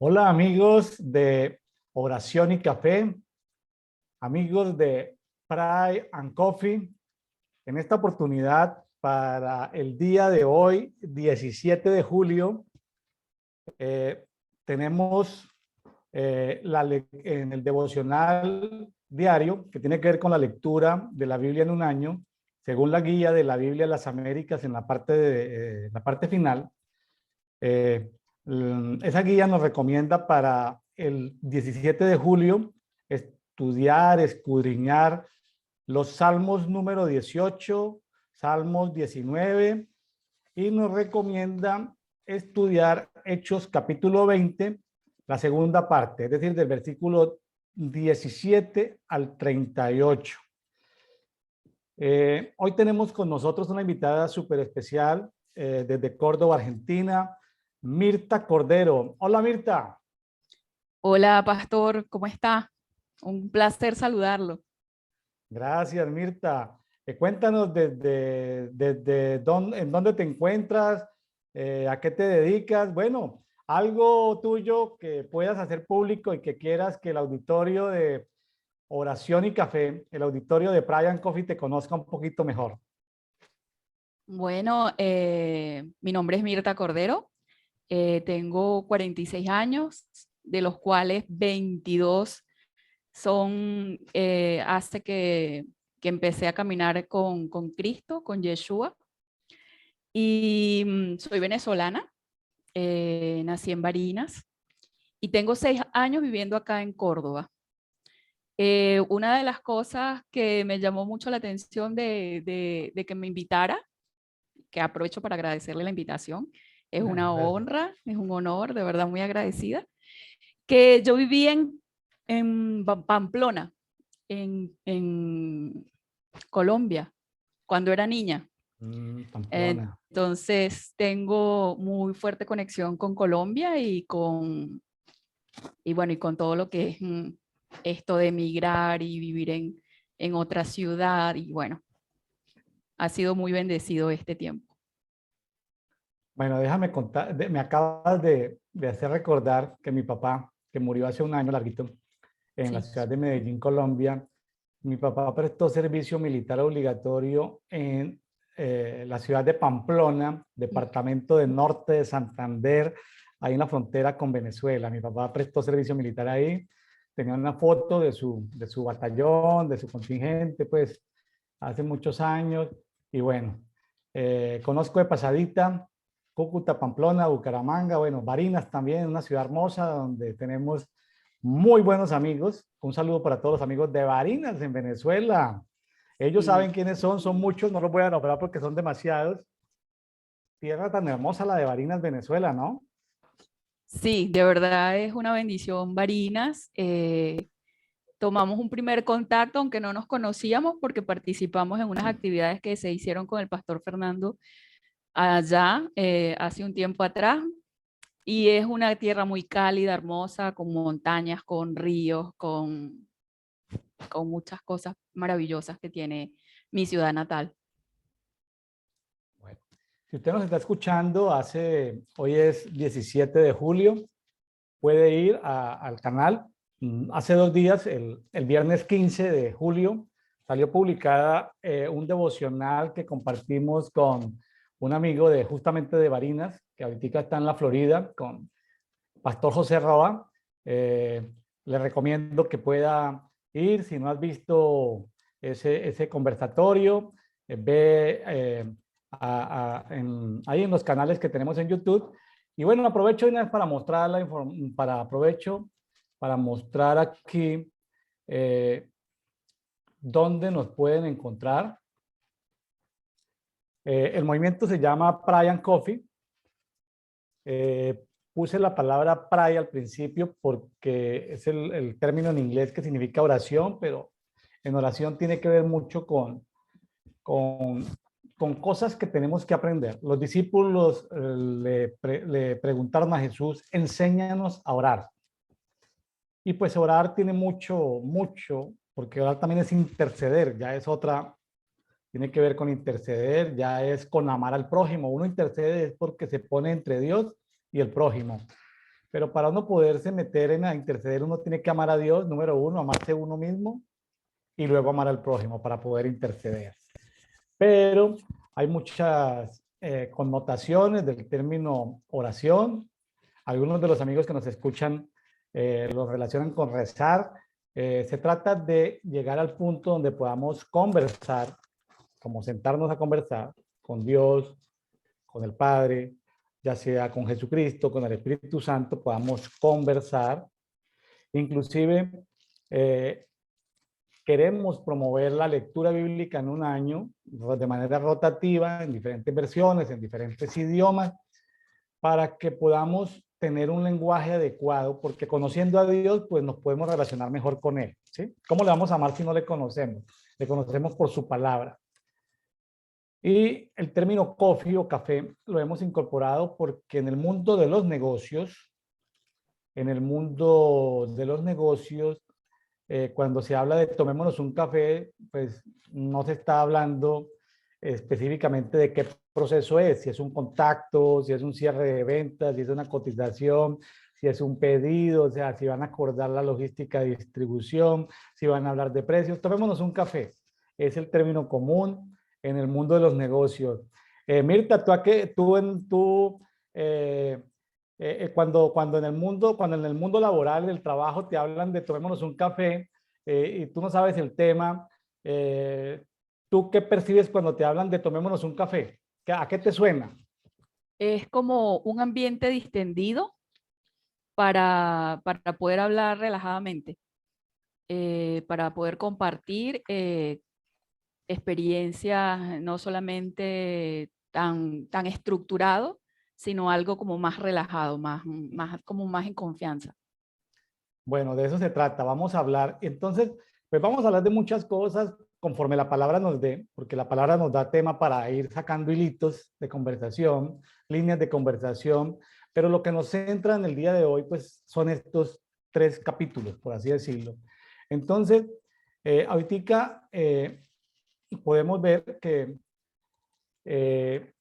Hola amigos de Oración y Café, amigos de Pray and Coffee. En esta oportunidad, para el día de hoy, 17 de julio, eh, tenemos en el devocional diario que tiene que ver con la lectura de la Biblia en un año, según la guía de la Biblia de las Américas en la parte final. Esa guía nos recomienda para el 17 de julio estudiar, escudriñar los Salmos número 18, Salmos 19 y nos recomienda estudiar Hechos capítulo 20, la segunda parte, es decir, del versículo 17 al 38. Hoy tenemos con nosotros una invitada súper especial desde Córdoba, Argentina, Mirta Cordero. Hola, Mirta. Hola, pastor, ¿cómo está? Un placer saludarlo. Gracias, Mirta. Cuéntanos en dónde te encuentras, a qué te dedicas. Bueno, algo tuyo que puedas hacer público y que quieras que el auditorio de Oración y Café, el auditorio de Pray and Coffee te conozca un poquito mejor. Bueno, mi nombre es Mirta Cordero, tengo 46 años, de los cuales 22 son hace que empecé a caminar con Cristo, con Yeshua, y soy venezolana, nací en Barinas y tengo 6 años viviendo acá en Córdoba. Una de las cosas que me llamó mucho la atención de que me invitara, que aprovecho para agradecerle la invitación, es una Gracias. honra, es un honor, de verdad muy agradecida, que yo viví en Pamplona, en Colombia, cuando era niña. Pamplona. Entonces tengo muy fuerte conexión con Colombia y bueno, y con todo lo que es esto de emigrar y vivir en otra ciudad. Y bueno, ha sido muy bendecido este tiempo. Bueno, déjame contar, me acabas de hacer recordar que mi papá, que murió hace un año larguito, en la Sí. ciudad de Medellín, Colombia, mi papá prestó servicio militar obligatorio en la ciudad de Pamplona, departamento del norte de Santander, ahí en la frontera con Venezuela. Mi papá prestó servicio militar ahí, tenía una foto de su batallón, de su contingente, pues hace muchos años. Y bueno, conozco de pasadita Cúcuta, Pamplona, Bucaramanga, bueno, Barinas también, una ciudad hermosa donde tenemos muy buenos amigos. Un saludo para todos los amigos de Barinas en Venezuela. Ellos Sí, saben quiénes son muchos, no los voy a nombrar porque son demasiados. Tierra tan hermosa la de Barinas, Venezuela, ¿no? sí, de verdad es una bendición, Barinas. Tomamos un primer contacto, aunque no nos conocíamos, porque participamos en unas actividades que se hicieron con el pastor Fernando allá hace un tiempo atrás. Y es una tierra muy cálida, hermosa, con montañas, con ríos, con muchas cosas maravillosas que tiene mi ciudad natal. Bueno, si usted nos está escuchando, hoy es 17 de julio, puede ir al canal. Hace 2 días, el viernes 15 de julio, salió publicada un devocional que compartimos con un amigo justamente de Barinas, que ahorita está en la Florida, con Pastor José Roa. Le recomiendo que pueda ir. Si no has visto ese conversatorio, ve ahí en los canales que tenemos en YouTube. Y bueno, aprovecho una vez para mostrar para mostrar aquí dónde nos pueden encontrar. El movimiento se llama Pray and Coffee. Puse la palabra pray al principio porque es el término en inglés que significa oración, pero en oración tiene que ver mucho con, con cosas que tenemos que aprender. Los discípulos le preguntaron a Jesús, enséñanos a orar. Y pues orar tiene mucho, porque orar también es interceder, ya es otra, tiene que ver con interceder, ya es con amar al prójimo. Uno intercede es porque se pone entre Dios y el prójimo. pero para uno poderse meter en a interceder, uno tiene que amar a Dios, número uno, amarse uno mismo y luego amar al prójimo para poder interceder. Pero hay muchas connotaciones del término oración. Algunos de los amigos que nos escuchan lo relacionan con rezar. Se trata de llegar al punto donde podamos conversar, como sentarnos a conversar con Dios, con el Padre, ya sea con Jesucristo, con el Espíritu Santo, podamos conversar. Inclusive, eh, queremos promover la lectura bíblica en un año de manera rotativa, en diferentes versiones, en diferentes idiomas, para que podamos tener un lenguaje adecuado, porque conociendo a Dios, pues nos podemos relacionar mejor con Él, ¿sí? ¿Cómo le vamos a amar si no le conocemos? Le conocemos por su palabra. Y el término coffee o café lo hemos incorporado porque en el mundo de los negocios, cuando se habla de tomémonos un café, pues no se está hablando específicamente de qué proceso es, si es un contacto, si es un cierre de ventas, si es una cotización, si es un pedido, o sea, si van a acordar la logística de distribución, si van a hablar de precios. Tomémonos un café. Es el término común en el mundo de los negocios. Mirta, eh, cuando en el mundo laboral, del trabajo, te hablan de tomémonos un café y tú no sabes el tema, ¿tú qué percibes cuando te hablan de tomémonos un café? ¿A qué te suena? Es como un ambiente distendido para poder hablar relajadamente, para poder compartir experiencias no solamente tan estructurado, sino algo como más relajado, como más en confianza. Bueno, de eso se trata. Vamos a hablar. Entonces, pues vamos a hablar de muchas cosas conforme la palabra nos dé, porque la palabra nos da tema para ir sacando hilitos de conversación, líneas de conversación, pero lo que nos centra en el día de hoy, pues son estos 3 capítulos, por así decirlo. Entonces, ahorita podemos ver que eh,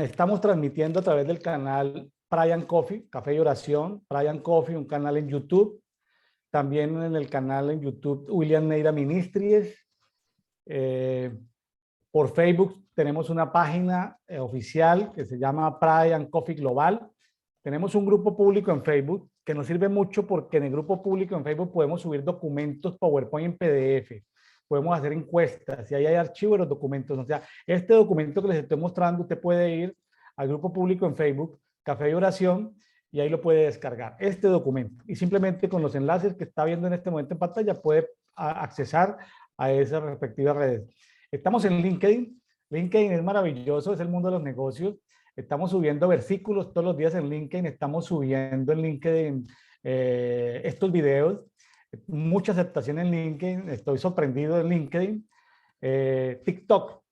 estamos transmitiendo a través del canal Brian Coffee, Café y Oración, Brian Coffee, un canal en YouTube, también en el canal en YouTube William Neira Ministries. Por Facebook tenemos una página oficial que se llama Brian Coffee Global. Tenemos un grupo público en Facebook que nos sirve mucho porque en el grupo público en Facebook podemos subir documentos PowerPoint en PDF, podemos hacer encuestas y ahí hay archivos de los documentos. O sea, este documento que les estoy mostrando, usted puede ir al grupo público en Facebook, Café y Oración, y ahí lo puede descargar, este documento. Y simplemente con los enlaces que está viendo en este momento en pantalla puede accesar a esas respectivas redes. Estamos en LinkedIn. LinkedIn es maravilloso, es el mundo de los negocios. Estamos subiendo versículos todos los días en LinkedIn. Estamos subiendo en LinkedIn estos videos. Mucha aceptación en LinkedIn. Estoy sorprendido en LinkedIn. TikTok.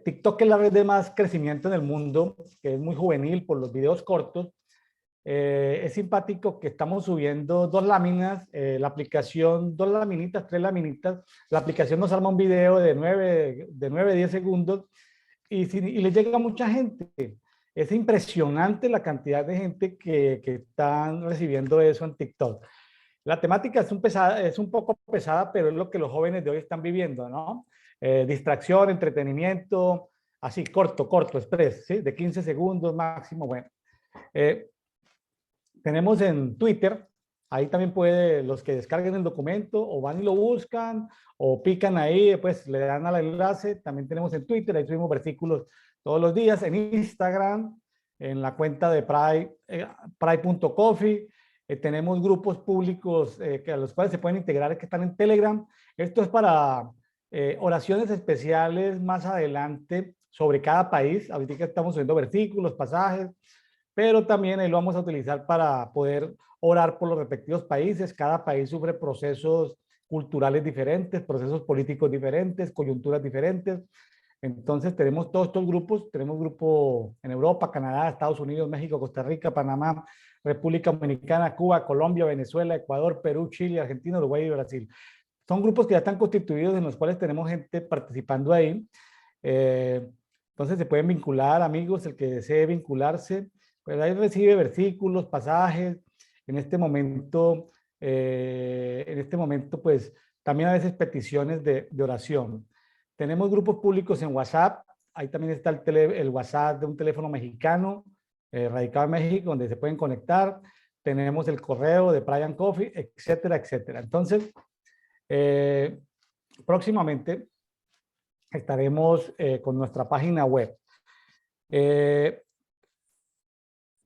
TikTok es la red de más crecimiento en el mundo, que es muy juvenil por los videos cortos. Es simpático que estamos subiendo 2 láminas, la aplicación, 2 laminitas, 3 laminitas. La aplicación nos arma un video de 9 a 10 segundos y le llega a mucha gente. Es impresionante la cantidad de gente que están recibiendo eso en TikTok. La temática es un poco pesada, pero es lo que los jóvenes de hoy están viviendo, ¿no? Distracción, entretenimiento, así corto, express, ¿sí? De 15 segundos máximo. Bueno, tenemos en Twitter, ahí también puede, los que descarguen el documento o van y lo buscan o pican ahí, pues le dan al enlace. También tenemos en Twitter, ahí subimos versículos todos los días. En Instagram, en la cuenta de Pride.coffee, tenemos grupos públicos a los cuales se pueden integrar que están en Telegram. Esto es para oraciones especiales más adelante sobre cada país. Ahorita estamos subiendo versículos, pasajes, pero también ahí lo vamos a utilizar para poder orar por los respectivos países. Cada país sufre procesos culturales diferentes, procesos políticos diferentes, coyunturas diferentes. Entonces tenemos todos estos grupos, tenemos grupo en Europa, Canadá, Estados Unidos, México, Costa Rica, Panamá, República Dominicana, Cuba, Colombia, Venezuela, Ecuador, Perú, Chile, Argentina, Uruguay y Brasil. Son grupos que ya están constituidos en los cuales tenemos gente participando ahí. Entonces se pueden vincular, amigos, el que desee vincularse. Pues ahí recibe versículos, pasajes. En este momento, pues también a veces peticiones de oración. Tenemos grupos públicos en WhatsApp. Ahí también está el WhatsApp de un teléfono mexicano, radicado en México, donde se pueden conectar. Tenemos el correo de Brian Coffee, etcétera, etcétera. Entonces, eh, próximamente estaremos con nuestra página web. Eh,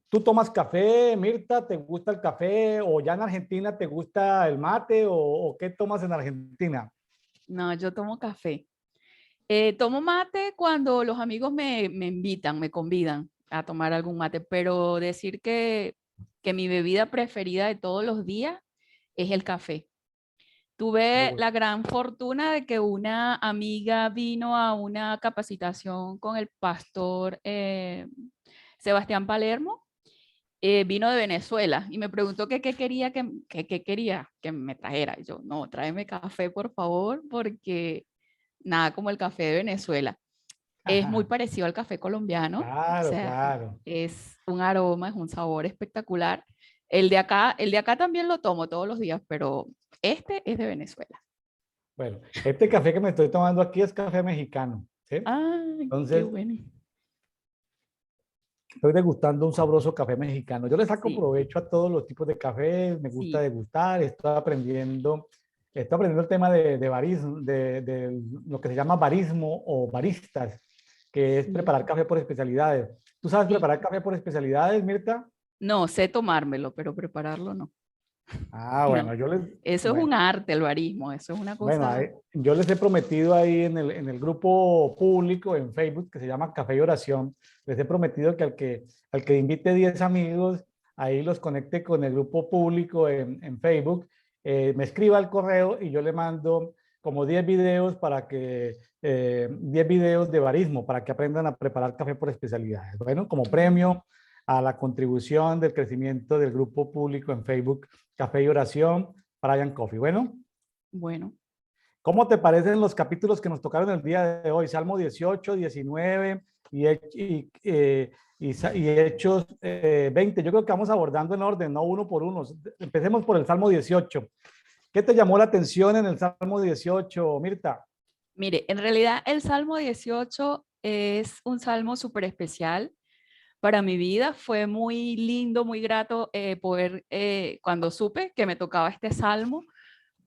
¿Tú tomas café, Mirta? ¿Te gusta el café? ¿O ya en Argentina te gusta el mate? ¿O qué tomas en Argentina? No, yo tomo café. Tomo mate cuando los amigos me invitan, me convidan a tomar algún mate, pero decir que mi bebida preferida de todos los días es el café. Qué Tuve bueno. la gran fortuna de que una amiga vino a una capacitación con el pastor Sebastián Palermo. Vino de Venezuela y me preguntó que qué quería qué quería que me trajera. Y yo, no, tráeme café, por favor, porque nada como el café de Venezuela. Es muy parecido al café colombiano, o Claro, sea, claro. es un aroma, es un sabor espectacular. El de acá también lo tomo todos los días, pero este es de Venezuela. Bueno, este café que me estoy tomando aquí es café mexicano, ¿sí? Ay, qué Entonces, bueno. estoy degustando un sabroso café mexicano. Yo le saco Sí, provecho a todos los tipos de café, me gusta sí. degustar, estoy aprendiendo el tema de barismo, de lo que se llama barismo o baristas, que es Sí, preparar café por especialidades. ¿Tú sabes sí. preparar café por especialidades, Mirta? No, sé tomármelo, pero prepararlo no. Ah, No, bueno, eso es un arte, el barismo, eso es una cosa. yo les he prometido ahí en el grupo público en Facebook que se llama Café y Oración, les he prometido que al que invite 10 amigos, ahí los conecte con el grupo público en Facebook, me escriba al correo y yo le mando como 10 videos 10 videos de barismo para que aprendan a preparar café por especialidades. Bueno, como premio a la contribución del crecimiento del grupo público en Facebook, Café y Oración, Brian Coffee. Bueno. Bueno, ¿Cómo te parecen los capítulos que nos tocaron el día de hoy? Salmo 18, 19 y Hechos 20. Yo creo que vamos abordando en orden, no uno por uno. Empecemos por el Salmo 18. ¿Qué te llamó la atención en el Salmo 18, Mirta? mire, en realidad el Salmo 18 es un salmo súper especial para mi vida. Fue muy lindo, muy grato poder, cuando supe que me tocaba este salmo,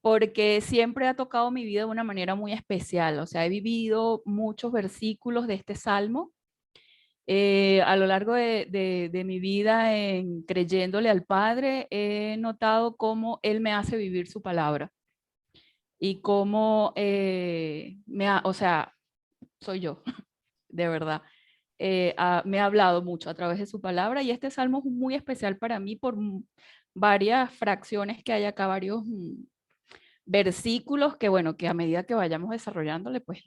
porque siempre ha tocado mi vida de una manera muy especial. O sea, he vivido muchos versículos de este salmo a lo largo de mi vida en creyéndole al Padre. He notado cómo Él me hace vivir su palabra y cómo o sea, soy yo, de verdad. Me ha hablado mucho a través de su palabra y este salmo es muy especial para mí por varias fracciones que hay acá, varios versículos que, bueno, que a medida que vayamos desarrollándole, pues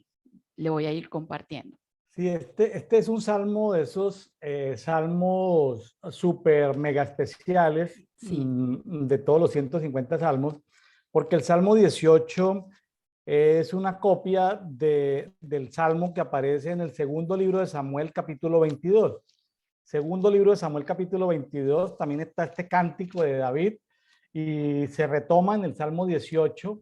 le voy a ir compartiendo. Sí, este es un salmo de esos salmos súper mega especiales Sí, de todos los 150 salmos, porque el Salmo 18 es una copia del salmo que aparece en el segundo libro de Samuel, capítulo 22. Segundo libro de Samuel, capítulo 22, también está este cántico de David y se retoma en el Salmo 18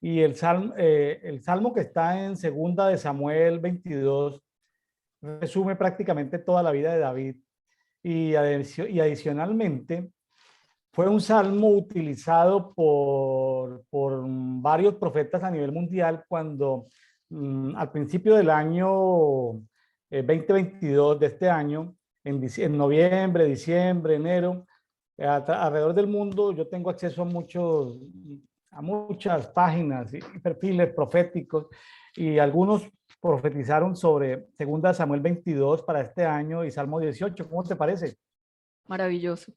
y el salmo que está en segunda de Samuel 22 resume prácticamente toda la vida de David y adicionalmente fue un salmo utilizado por varios profetas a nivel mundial cuando al principio del año 2022 de este año, en noviembre, diciembre, enero, alrededor del mundo yo tengo acceso a muchas páginas y perfiles proféticos y algunos profetizaron sobre 2 Samuel 22 para este año y Salmo 18. ¿Cómo te parece? maravilloso,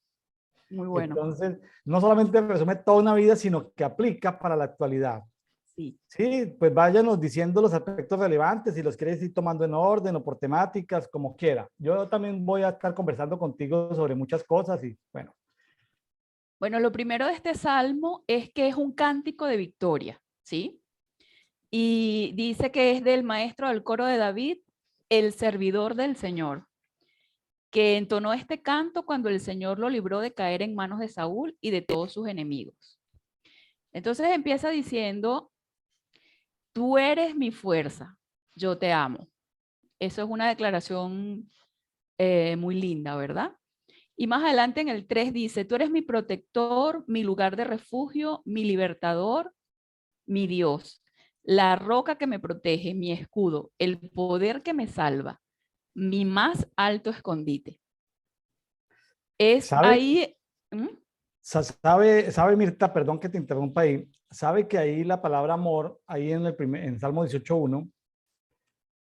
muy bueno. Entonces, no solamente resume toda una vida, sino que aplica para la actualidad. Sí. Sí, pues váyanos diciendo los aspectos relevantes, si los quieres ir tomando en orden o por temáticas, como quiera. Yo también voy a estar conversando contigo sobre muchas cosas y bueno, Bueno, lo primero de este salmo es que es un cántico de victoria, ¿sí? Y dice que es del maestro del coro de David, el servidor del Señor. que entonó este canto cuando el Señor lo libró de caer en manos de Saúl y de todos sus enemigos. Entonces empieza diciendo, tú eres mi fuerza, yo te amo. Eso es una declaración muy linda, ¿verdad? Y más adelante en el 3 dice, tú eres mi protector, mi lugar de refugio, mi libertador, mi Dios, la roca que me protege, mi escudo, el poder que me salva, mi más alto escondite. Es ¿Sabe? ahí. ¿Mm? Sabe Mirta, perdón que te interrumpa ahí, sabe que ahí la palabra amor, ahí en Salmo 18:1,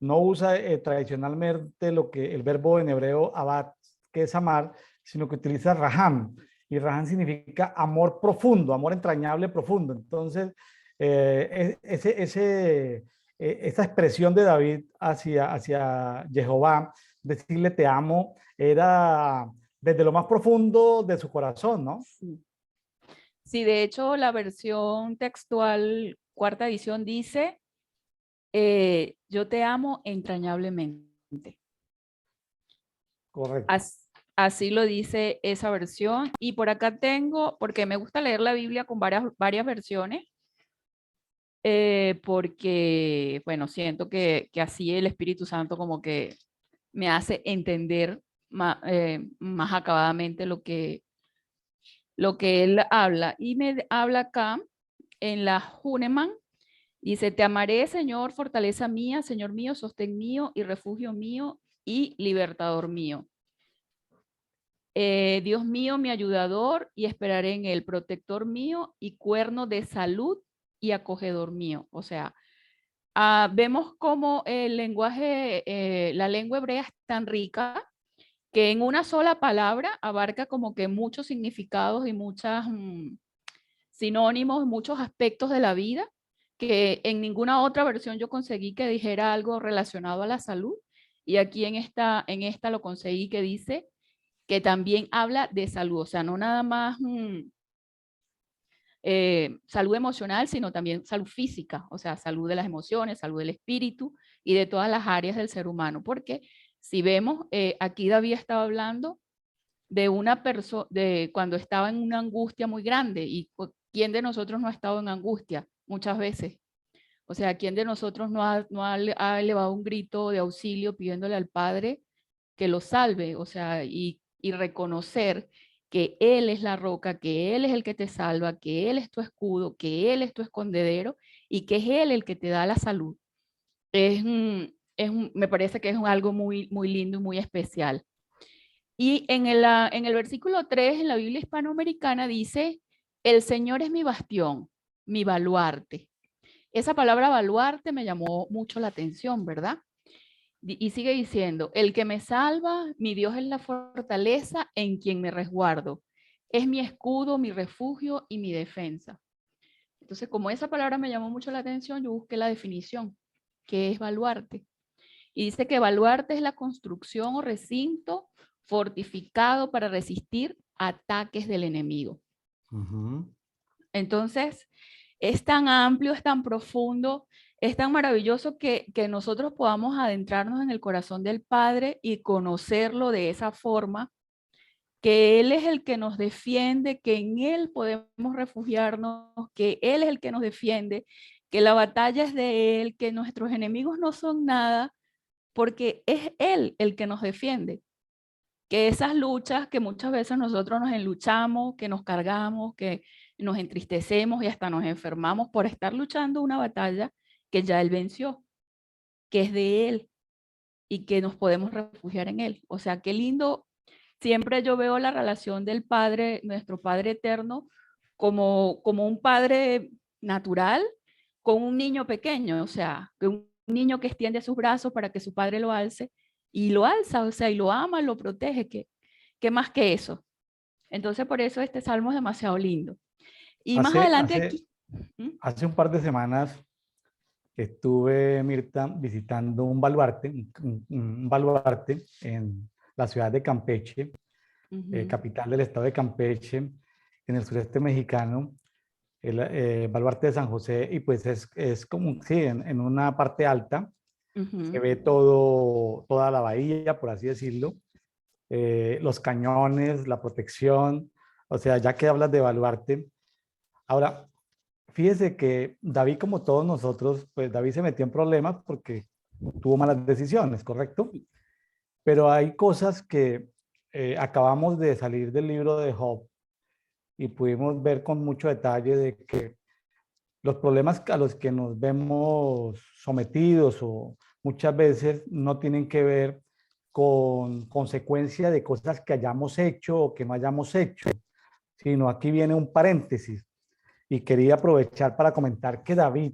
no usa tradicionalmente lo que el verbo en hebreo abat, que es amar, sino que utiliza raham. Y raham significa amor profundo, amor entrañable profundo. Entonces, esa expresión de David hacia Jehová, decirle te amo, era desde lo más profundo de su corazón, ¿no? Sí. Sí, de hecho, la versión textual, cuarta edición, dice, yo te amo entrañablemente. Correcto. Así lo dice esa versión. Y por acá tengo, porque me gusta leer la Biblia con varias versiones, porque, bueno, siento que así el Espíritu Santo como que me hace entender más acabadamente lo que él habla. Y me habla acá en la Huneman, dice, te amaré, Señor, fortaleza mía, Señor mío, sostén mío y refugio mío y libertador mío. Dios mío, mi ayudador, y esperaré en él, protector mío y cuerno de salud y acogedor mío. O sea, vemos cómo el lenguaje, la lengua hebrea es tan rica que en una sola palabra abarca como que muchos significados y muchos sinónimos, muchos aspectos de la vida, que en ninguna otra versión yo conseguí que dijera algo relacionado a la salud. Y aquí en esta lo conseguí que dice que también habla de salud, o sea, no nada más salud emocional, sino también salud física, o sea, salud de las emociones, salud del espíritu y de todas las áreas del ser humano, porque si vemos, aquí David estaba hablando de una persona, de cuando estaba en una angustia muy grande, y ¿quién de nosotros no ha estado en angustia? Muchas veces. O sea, ¿quién de nosotros no ha elevado un grito de auxilio pidiéndole al Padre que lo salve? O sea, y reconocer que Él es la roca, que Él es el que te salva, que Él es tu escudo, que Él es tu escondedero y que es Él el que te da la salud. Me parece que es algo muy, muy lindo y muy especial. Y en el versículo 3 en la Biblia hispanoamericana dice, el Señor es mi bastión, mi baluarte. Esa palabra baluarte me llamó mucho la atención, ¿verdad? Y sigue diciendo, el que me salva, mi Dios es la fortaleza en quien me resguardo. Es mi escudo, mi refugio y mi defensa. Entonces, como esa palabra me llamó mucho la atención, yo busqué la definición, que es baluarte. Y dice que baluarte es la construcción o recinto fortificado para resistir ataques del enemigo. Ujú. Entonces, es tan amplio, es tan profundo, es tan maravilloso que nosotros podamos adentrarnos en el corazón del Padre y conocerlo de esa forma, que Él es el que nos defiende, que en Él podemos refugiarnos, que Él es el que nos defiende, que la batalla es de Él, que nuestros enemigos no son nada, porque es Él el que nos defiende. Que esas luchas que muchas veces nosotros nos enluchamos, que nos cargamos, que nos entristecemos y hasta nos enfermamos por estar luchando una batalla que ya Él venció, que es de Él y que nos podemos refugiar en Él. O sea, qué lindo. Siempre yo veo la relación del Padre, nuestro Padre eterno, como un padre natural con un niño pequeño, o sea, que un niño que extiende sus brazos para que su padre lo alce y lo alza, o sea, y lo ama, lo protege, ¿qué más que eso? Entonces, por eso este salmo es demasiado lindo. Y más Hace, adelante hace, aquí. ¿Mm? hace un par de semanas estuve, Mirta, visitando un baluarte, un baluarte en la ciudad de Campeche, Ujú, capital del estado de Campeche, en el sureste mexicano, el baluarte de San José, y pues es como, sí, en una parte alta, se ujú, ve toda la bahía, por así decirlo, los cañones, la protección, o sea, ya que hablas de Baluarte. Ahora, fíjese que David, como todos nosotros, pues David se metió en problemas porque tuvo malas decisiones, ¿correcto? Pero hay cosas que acabamos de salir del libro de Job y pudimos ver con mucho detalle de que los problemas a los que nos vemos sometidos o muchas veces no tienen que ver con consecuencia de cosas que hayamos hecho o que no hayamos hecho, sino aquí viene un paréntesis y quería aprovechar para comentar que David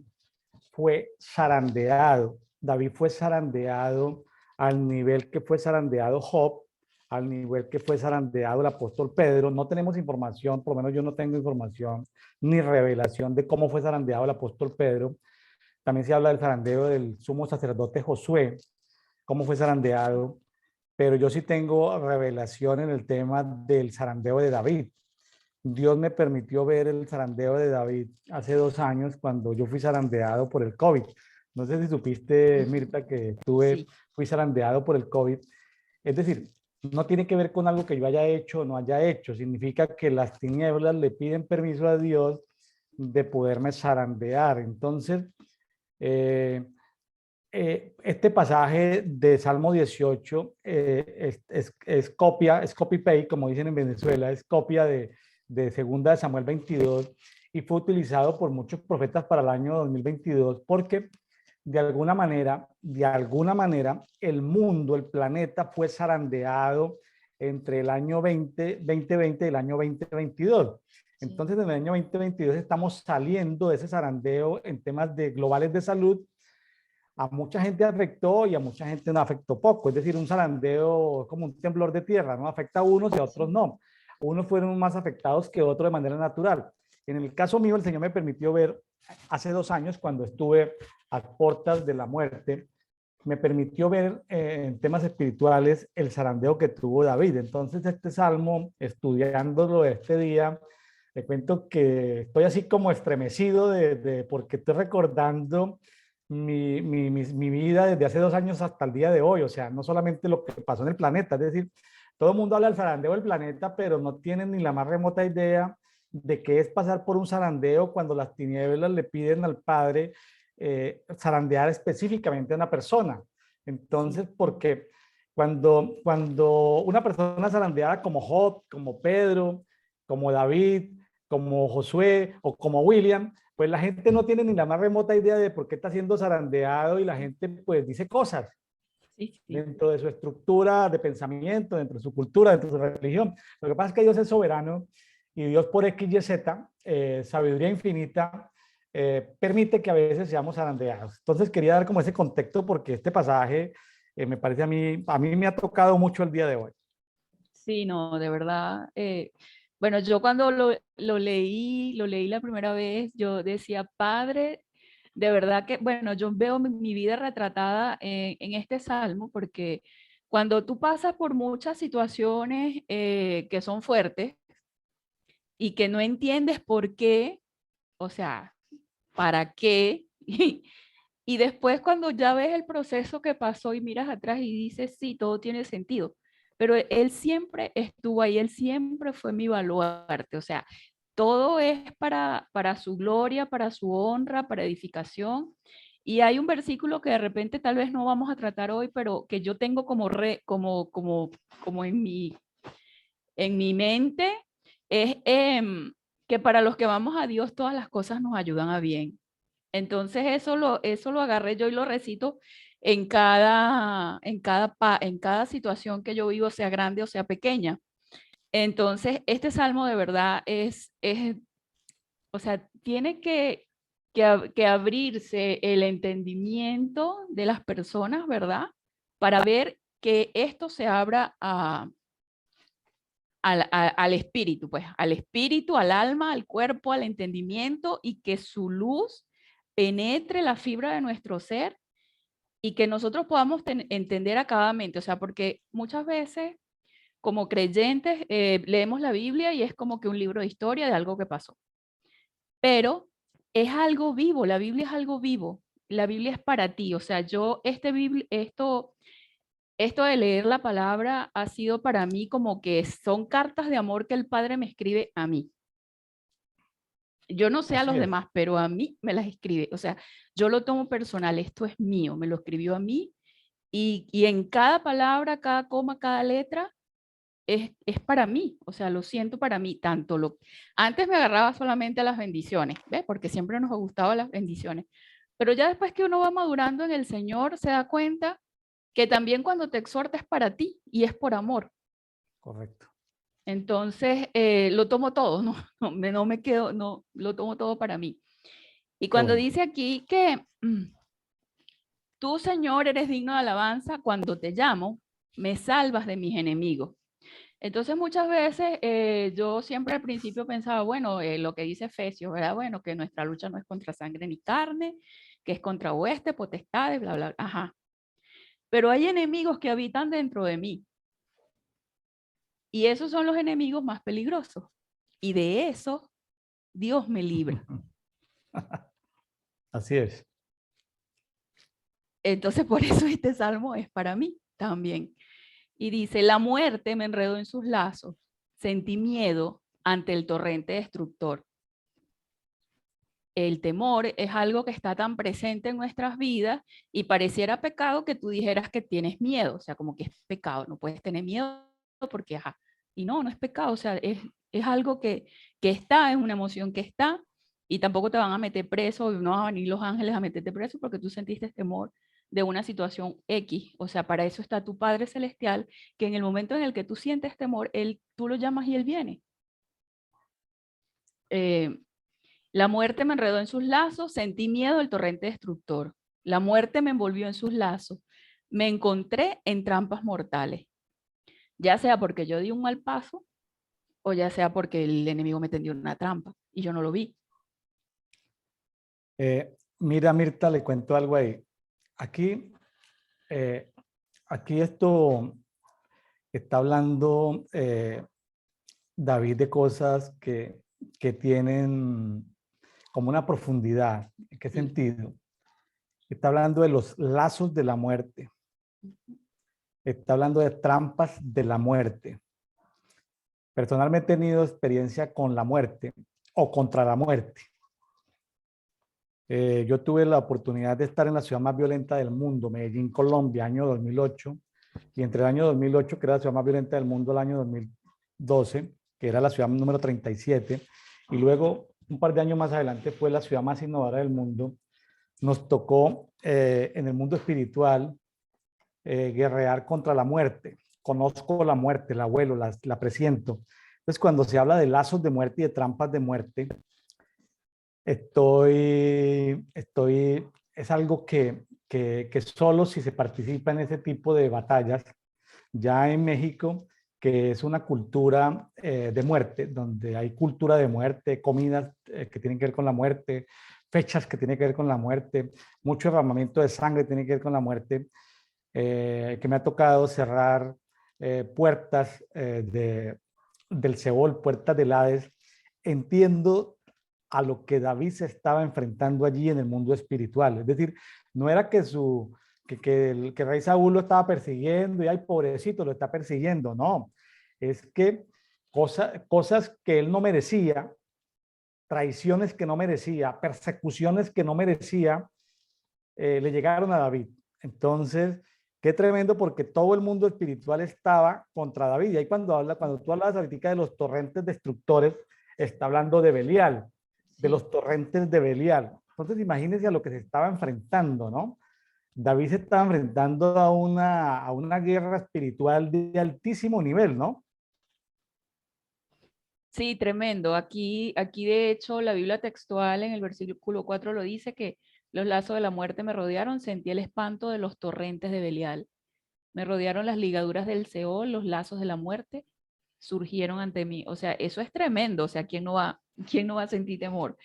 fue zarandeado. David fue zarandeado al nivel que fue zarandeado Job, al nivel que fue zarandeado el apóstol Pedro. No tenemos información, por lo menos yo no tengo información ni revelación de cómo fue zarandeado el apóstol Pedro. También se habla del zarandeo del sumo sacerdote Josué, cómo fue zarandeado, pero yo sí tengo revelación en el tema del zarandeo de David. Dios me permitió ver el zarandeo de David hace 2 años cuando yo fui zarandeado por el COVID. No sé si supiste, Mirta, que Sí, fui zarandeado por el COVID. Es decir, no tiene que ver con algo que yo haya hecho o no haya hecho. Significa que las tinieblas le piden permiso a Dios de poderme zarandear. Entonces, eh, este pasaje de Salmo 18 es copia, es copy-paste, como dicen en Venezuela, es copia de segunda de Samuel 22 y fue utilizado por muchos profetas para el año 2022 porque de alguna manera, el mundo, el planeta fue zarandeado entre el año 2020 y el año 2022. sí, Entonces, en el año 2022 estamos saliendo de ese zarandeo en temas de globales de salud. A mucha gente afectó y a mucha gente no afectó poco. Es decir, un zarandeo como un temblor de tierra, ¿no? Afecta a unos y a otros sí. no. Unos fueron más afectados que otros de manera natural. En el caso mío, el Señor me permitió ver hace 2 años, cuando estuve a puertas de la muerte, me permitió ver en temas espirituales el zarandeo que tuvo David. Entonces, este salmo, estudiándolo este día, le cuento que estoy así como estremecido porque estoy recordando mi vida desde hace 2 años hasta el día de hoy. O sea, no solamente lo que pasó en el planeta, es decir, todo el mundo habla del zarandeo del planeta, pero no tienen ni la más remota idea de qué es pasar por un zarandeo cuando las tinieblas le piden al Padre zarandear específicamente a una persona. Sí. Entonces, porque cuando una persona zarandeada como Job, como Pedro, como David, como Josué o como William, pues la gente no tiene ni la más remota idea de por qué está siendo zarandeado y la gente pues dice cosas Sí, sí. dentro de su estructura de pensamiento, dentro de su cultura, dentro de su religión. Lo que pasa es que Dios es soberano y Dios por X y Z, sabiduría infinita, permite que a veces seamos zarandeados. Entonces quería dar como ese contexto porque este pasaje me parece a mí me ha tocado mucho el día de hoy. Sí, no, de verdad. Bueno, yo cuando lo leí la primera vez, yo decía, Padre, de verdad que, bueno, yo veo mi vida retratada en este salmo, porque cuando tú pasas por muchas situaciones que son fuertes y que no entiendes por qué, o sea, para qué, y después cuando ya ves el proceso que pasó y miras atrás y dices, sí, todo tiene sentido. Pero él siempre estuvo ahí, él siempre fue mi baluarte. O sea, todo es para su gloria, para su honra, para edificación. Y hay un versículo que de repente tal vez no vamos a tratar hoy, pero que yo tengo como en mi mente, es que para los que vamos a Dios todas las cosas nos ayudan a bien. Entonces eso lo agarré yo y lo recito en cada situación que yo vivo, sea grande o sea pequeña. Entonces, este salmo de verdad o sea, tiene que abrirse el entendimiento de las personas, ¿verdad? Para ver que esto se abra al espíritu, pues, al espíritu, al alma, al cuerpo, al entendimiento y que su luz penetre la fibra de nuestro ser y que nosotros podamos entender acabadamente, o sea, porque muchas veces como creyentes leemos la Biblia y es como que un libro de historia de algo que pasó, pero es algo vivo, la Biblia es algo vivo, la Biblia es para ti, o sea, esto esto de leer la palabra ha sido para mí como que son cartas de amor que el Padre me escribe a mí. Yo no sé a Así los es. demás, pero a mí me las escribe. O sea, yo lo tomo personal, esto es mío, me lo escribió a mí y en cada palabra, cada coma, cada letra es para mí. O sea, lo siento para mí. Antes me agarraba solamente a las bendiciones, ¿ves? Porque siempre nos gustaban las bendiciones. Pero ya después que uno va madurando en el Señor, se da cuenta que también cuando te exhorta es para ti y es por amor. Correcto. Entonces, lo tomo todo, ¿no? No me quedo, no, lo tomo todo para mí. Y Qué cuando bueno. dice aquí que tú, Señor, eres digno de alabanza, cuando te llamo, me salvas de mis enemigos. Entonces, muchas veces yo siempre al principio pensaba, bueno, lo que dice Efesios, ¿verdad? Bueno, que nuestra lucha no es contra sangre ni carne, que es contra huestes, potestades, bla, bla, bla. Ajá. Pero hay enemigos que habitan dentro de mí. Y esos son los enemigos más peligrosos. Y de eso Dios me libra. Así es. Entonces, por eso este salmo es para mí también. Y dice, la muerte me enredó en sus lazos, sentí miedo ante el torrente destructor. El temor es algo que está tan presente en nuestras vidas y pareciera pecado que tú dijeras que tienes miedo, o sea, como que es pecado, no puedes tener miedo porque, ajá, y no, no es pecado, o sea, es algo que está, es una emoción que está y tampoco te van a meter preso, no van a venir los ángeles a meterte preso porque tú sentiste temor de una situación X, o sea, para eso está tu Padre Celestial, que en el momento en el que tú sientes temor, tú lo llamas y Él viene. Eh, la muerte me enredó en sus lazos, sentí miedo del torrente destructor. La muerte me envolvió en sus lazos. Me encontré en trampas mortales, ya sea porque yo di un mal paso o ya sea porque el enemigo me tendió una trampa y yo no lo vi. Mira, Mirta, le cuento algo ahí. Aquí, eh, aquí esto está hablando David de cosas que tienen como una profundidad. ¿En qué Sí. sentido? Está hablando de los lazos de la muerte. Está hablando de trampas de la muerte. Personalmente he tenido experiencia con la muerte o contra la muerte. Yo tuve la oportunidad de estar en la ciudad más violenta del mundo, Medellín, Colombia, año 2008, y entre el año 2008, que era la ciudad más violenta del mundo, el año 2012, que era la ciudad número 37, y luego un par de años más adelante fue la ciudad más innovadora del mundo. Nos tocó en el mundo espiritual guerrear contra la muerte. Conozco la muerte, la abuelo, la presiento. Entonces, cuando se habla de lazos de muerte y de trampas de muerte, es algo que solo si se participa en ese tipo de batallas, ya en México, que es una cultura de muerte, donde hay cultura de muerte, comidas que tienen que ver con la muerte, fechas que tienen que ver con la muerte, mucho derramamiento de sangre tiene que ver con la muerte, que me ha tocado cerrar puertas del Seol, puertas del Hades. Entiendo a lo que David se estaba enfrentando allí en el mundo espiritual. Es decir, no era que rey Saúl lo estaba persiguiendo y ay, pobrecito, lo está persiguiendo. No, es que cosas que él no merecía, traiciones que no merecía, persecuciones que no merecía, le llegaron a David. Entonces, qué tremendo porque todo el mundo espiritual estaba contra David. Y ahí cuando tú hablas ahorita de los torrentes destructores, está hablando de Belial, de Sí. los torrentes de Belial. Entonces, imagínense a lo que se estaba enfrentando, ¿no? David se estaba enfrentando a una guerra espiritual de altísimo nivel, ¿no? Sí, tremendo. Aquí de hecho la Biblia textual en el versículo 4 lo dice que los lazos de la muerte me rodearon, sentí el espanto de los torrentes de Belial. Me rodearon las ligaduras del Seol, los lazos de la muerte surgieron ante mí. O sea, eso es tremendo. O sea, quién no va a sentir temor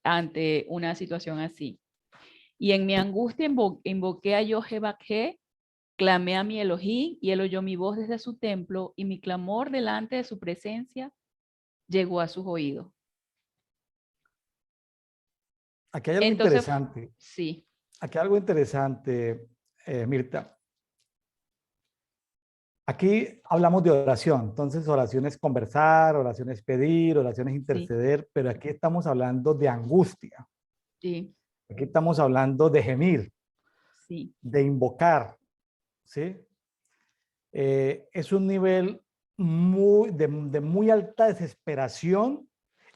ante una situación así? Y en mi angustia invoqué a Jehová, clamé a mi Elohim y él oyó mi voz desde su templo y mi clamor delante de su presencia llegó a sus oídos. Aquí hay algo Entonces, interesante. sí, Aquí hay algo interesante, Mirta. Aquí hablamos de oración, entonces oración es conversar, oración es pedir, oración es Sí, interceder, pero aquí estamos hablando de angustia, sí, aquí estamos hablando de gemir, sí, de invocar, ¿sí? Es un nivel de muy alta desesperación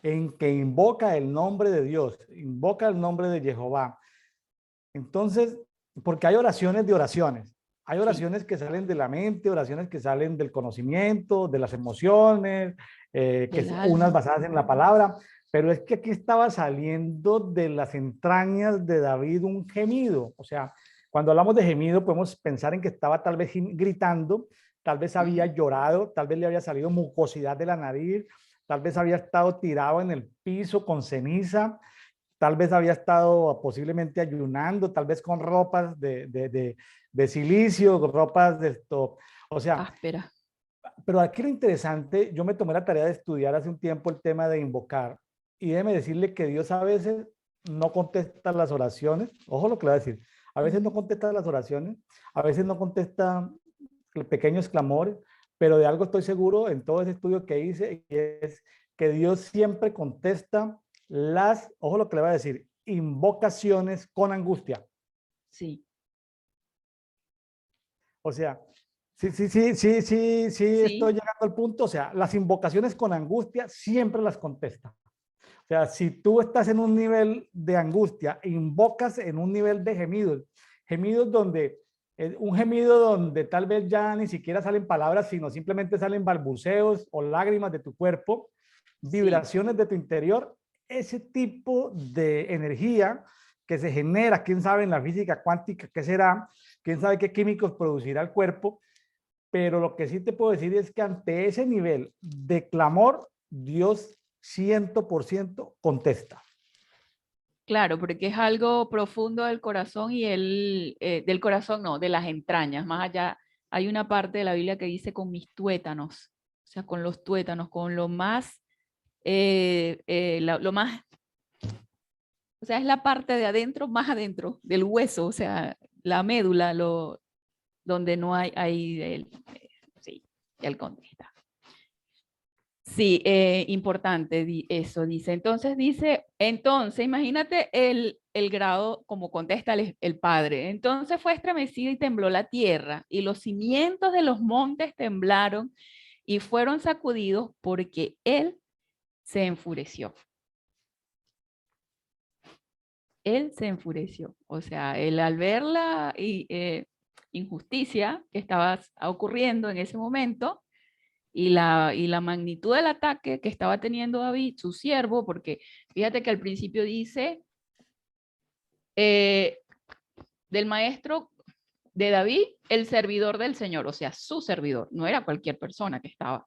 en que invoca el nombre de Dios, invoca el nombre de Jehová. Entonces, porque hay oraciones de oraciones. Hay sí, oraciones que salen de la mente, oraciones que salen del conocimiento, de las emociones, del unas alma. basadas en la palabra, pero es que aquí estaba saliendo de las entrañas de David un gemido. O sea, cuando hablamos de gemido podemos pensar en que estaba tal vez gritando, tal vez había Ujú. llorado, tal vez le había salido mucosidad de la nariz, tal vez había estado tirado en el piso con ceniza, tal vez había estado posiblemente ayunando, tal vez con ropas de silicio, ropas de esto. O sea, Áspera. pero aquí lo interesante, yo me tomé la tarea de estudiar hace un tiempo el tema de invocar y déjeme decirle que Dios a veces no contesta las oraciones. Ojo lo que le voy a decir. A veces no Ujú. contesta las oraciones, a veces no contesta pequeños clamores, pero de algo estoy seguro en todo ese estudio que hice, y es que Dios siempre contesta ojo lo que le voy a decir, invocaciones con angustia. Sí, O sea, sí, estoy sí, llegando al punto. O sea, las invocaciones con angustia siempre las contesta. O sea, si tú estás en un nivel de angustia, invocas en un nivel de gemidos, gemidos donde, un gemido donde tal vez ya ni siquiera salen palabras, sino simplemente salen balbuceos o lágrimas de tu cuerpo, sí. vibraciones de tu interior, ese tipo de energía que se genera, quién sabe en la física cuántica qué será, quién sabe qué químicos producirá el cuerpo, pero lo que sí te puedo decir es que ante ese nivel de clamor, Dios 100% contesta. Claro, porque es algo profundo del corazón y del corazón no, de las entrañas. Más allá, hay una parte de la Biblia que dice con mis tuétanos, o sea, con los tuétanos, con lo más, lo más, o sea, es la parte de adentro, más adentro del hueso, o sea, la médula, donde no hay sí, el contesta. Sí, importante eso, dice. Entonces imagínate el grado como contesta el padre. Entonces fue estremecida y tembló la tierra, y los cimientos de los montes temblaron y fueron sacudidos porque él se enfureció. Él se enfureció. O sea, él al ver la injusticia que estaba ocurriendo en ese momento, y la magnitud del ataque que estaba teniendo David, su siervo, porque fíjate que al principio dice eh, del maestro de David, el servidor del Señor, o sea, su servidor, no era cualquier persona que estaba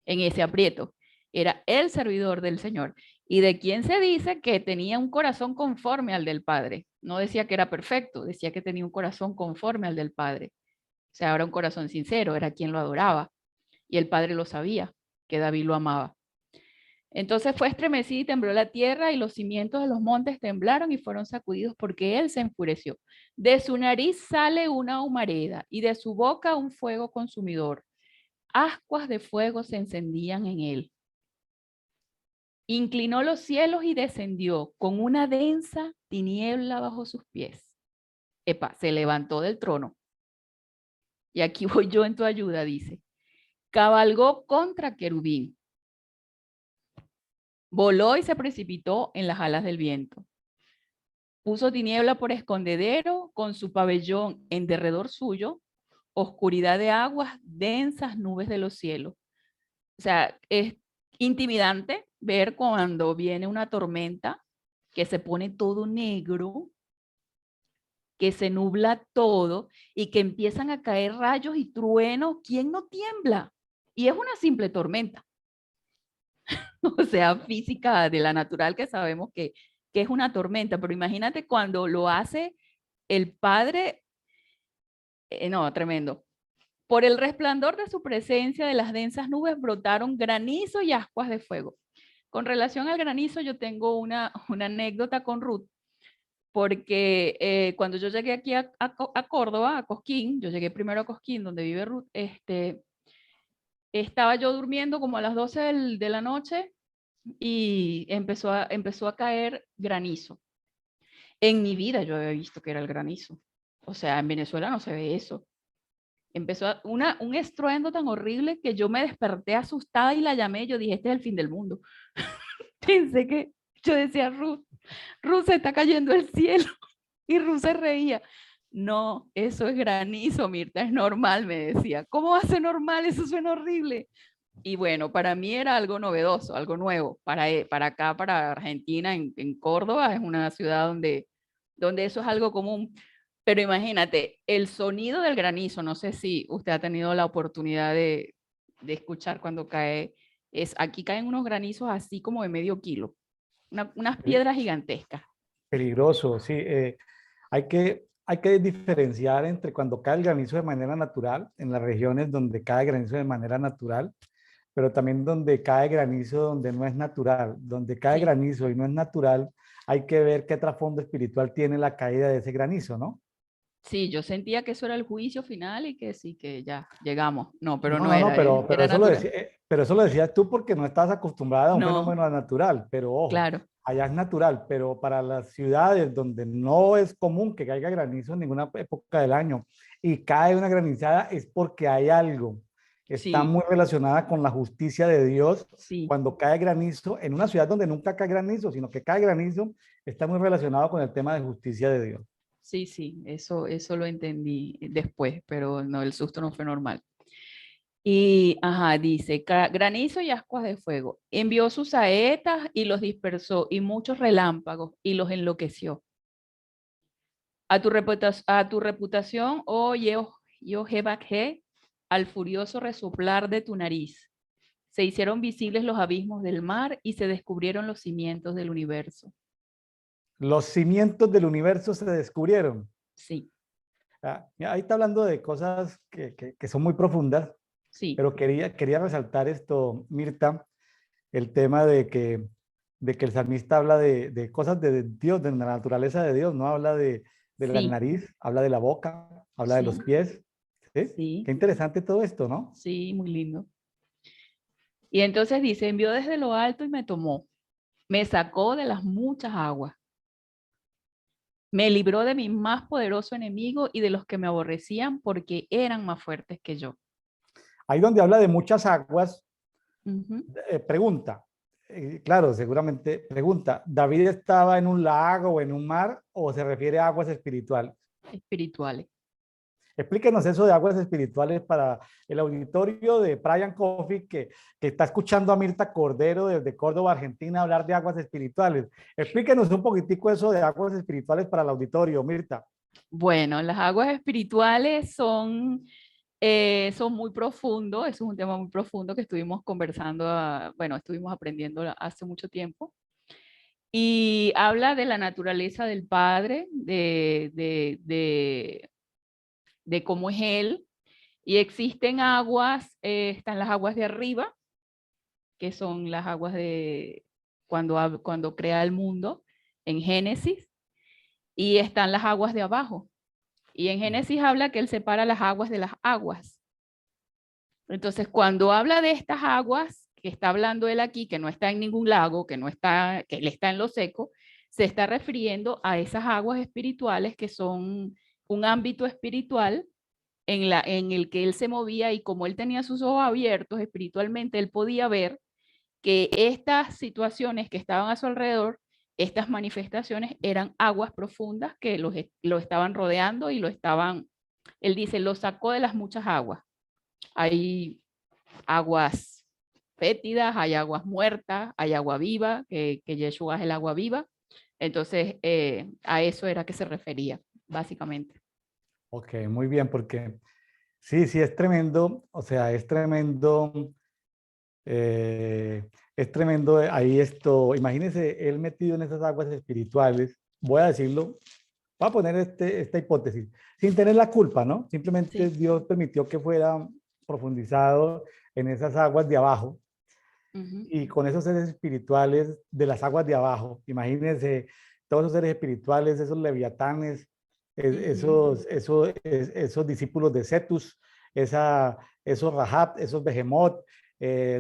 en ese aprieto, era el servidor del Señor. ¿Y de quién se dice que tenía un corazón conforme al del Padre? No decía que era perfecto, decía que tenía un corazón conforme al del Padre. O sea, era un corazón sincero, era quien lo adoraba. Y el Padre lo sabía, que David lo amaba. Entonces fue estremecida y tembló la tierra, y los cimientos de los montes temblaron y fueron sacudidos porque él se enfureció. De su nariz sale una humareda y de su boca un fuego consumidor. Ascuas de fuego se encendían en él. Inclinó los cielos y descendió con una densa tiniebla bajo sus pies. Epa, se levantó del trono. Y aquí voy yo en tu ayuda, dice. Cabalgó contra querubín. Voló y se precipitó en las alas del viento. Puso tiniebla por escondedero, con su pabellón en derredor suyo, oscuridad de aguas, densas nubes de los cielos. O sea, es intimidante ver cuando viene una tormenta que se pone todo negro, que se nubla todo y que empiezan a caer rayos y truenos. ¿Quién no tiembla? Y es una simple tormenta, o sea, física de la natural, que sabemos que es una tormenta, pero imagínate cuando lo hace el Padre. No, tremendo. Por el resplandor de su presencia, de las densas nubes brotaron granizo y ascuas de fuego. Con relación al granizo, yo tengo una anécdota con Ruth, porque cuando yo llegué aquí a Córdoba, a Cosquín, yo llegué primero a Cosquín, donde vive Ruth, estaba yo durmiendo como a las 12 de la noche y empezó a caer granizo. En mi vida yo había visto que era el granizo. O sea, en Venezuela no se ve eso. Un estruendo tan horrible que yo me desperté asustada y la llamé. Yo dije, este es el fin del mundo. Pensé que, yo decía, Ruth, se está cayendo el cielo. Y Ruth se reía. No, eso es granizo, Mirta, es normal, me decía. ¿Cómo va a ser normal? Eso suena horrible. Y bueno, para mí era algo novedoso, algo nuevo. Para acá, para Argentina, en Córdoba, es una ciudad donde eso es algo común. Pero imagínate, el sonido del granizo, no sé si usted ha tenido la oportunidad de escuchar cuando cae, aquí caen unos granizos así como de medio kilo, unas piedras gigantescas. Peligroso, sí. Hay que diferenciar entre cuando cae el granizo de manera natural, en las regiones donde cae granizo de manera natural, pero también donde cae granizo donde no es natural. Donde cae Sí, granizo y no es natural, hay que ver qué trasfondo espiritual tiene la caída de ese granizo, ¿no? sí, yo sentía que eso era el juicio final y que sí, que ya llegamos. No, pero No, no no, no, era, pero era eso lo natural. decía, pero eso lo decías tú porque no estás acostumbrada a un No, fenómeno natural, pero ojo, claro, allá es natural, pero para las ciudades donde no es común que caiga granizo en ninguna época del año y cae una granizada es porque hay algo. Está sí, muy relacionada con la justicia de Dios. sí. Cuando cae granizo en una ciudad donde nunca cae granizo, sino que cae granizo, está muy relacionado con el tema de justicia de Dios. Sí, sí, eso lo entendí después, pero no, el susto no fue normal. Y, ajá, dice, granizo y ascuas de fuego. Envió sus saetas y los dispersó, y muchos relámpagos, y los enloqueció. A tu reputación, oh Jehová, al furioso resoplar de tu nariz. Se hicieron visibles los abismos del mar y se descubrieron los cimientos del universo. Los cimientos del universo se descubrieron. Sí, Mira, ahí está hablando de cosas que son muy profundas, sí, pero quería resaltar esto, Mirta, el tema de que el salmista habla de cosas de Dios, de la naturaleza de Dios, no habla de la sí, nariz, habla de la boca, habla de los sí, pies. ¿Sí? Qué sí, interesante todo esto, ¿no? sí, muy lindo. Y entonces dice, envió desde lo alto y me tomó, me sacó de las muchas aguas, me libró de mi más poderoso enemigo y de los que me aborrecían porque eran más fuertes que yo. Ahí donde habla de muchas aguas, Ujú. pregunta, claro, seguramente pregunta, ¿David estaba en un lago o en un mar o se refiere a aguas espirituales? Espirituales. Explíquenos eso de aguas espirituales para el auditorio de Brian Coffee que está escuchando a Mirta Cordero desde Córdoba, Argentina, hablar de aguas espirituales. Explíquenos un poquitico eso de aguas espirituales para el auditorio, Mirta. Bueno, las aguas espirituales son muy profundos, eso es un tema muy profundo que estuvimos conversando, bueno, estuvimos aprendiendo hace mucho tiempo. Y habla de la naturaleza del Padre, de cómo es Él. Y existen aguas, están las aguas de arriba, que son las aguas de cuando crea el mundo en Génesis, y están las aguas de abajo. Y en Génesis habla que Él separa las aguas de las aguas. Entonces, cuando habla de estas aguas, que está hablando él aquí, que no está en ningún lago, que él está en lo seco, se está refiriendo a esas aguas espirituales que son un ámbito espiritual en el que él se movía y como él tenía sus ojos abiertos espiritualmente, él podía ver que estas situaciones que estaban a su alrededor, estas manifestaciones eran aguas profundas que lo estaban rodeando y él dice, lo sacó de las muchas aguas. Hay aguas fétidas, hay aguas muertas, hay agua viva, que Yeshua es el agua viva. Entonces, a eso era que se refería, básicamente. Ok, muy bien, porque sí, sí, es tremendo, o sea, es tremendo ahí esto, imagínense él metido en esas aguas espirituales, voy a decirlo, voy a poner esta hipótesis, sin tener la culpa, ¿no? Simplemente Sí. Dios permitió que fuera profundizado en esas aguas de abajo Ujú. y con esos seres espirituales de las aguas de abajo. Imagínense todos esos seres espirituales, esos leviatanes, esos discípulos de Cetus, esos Rahab, esos Behemoth,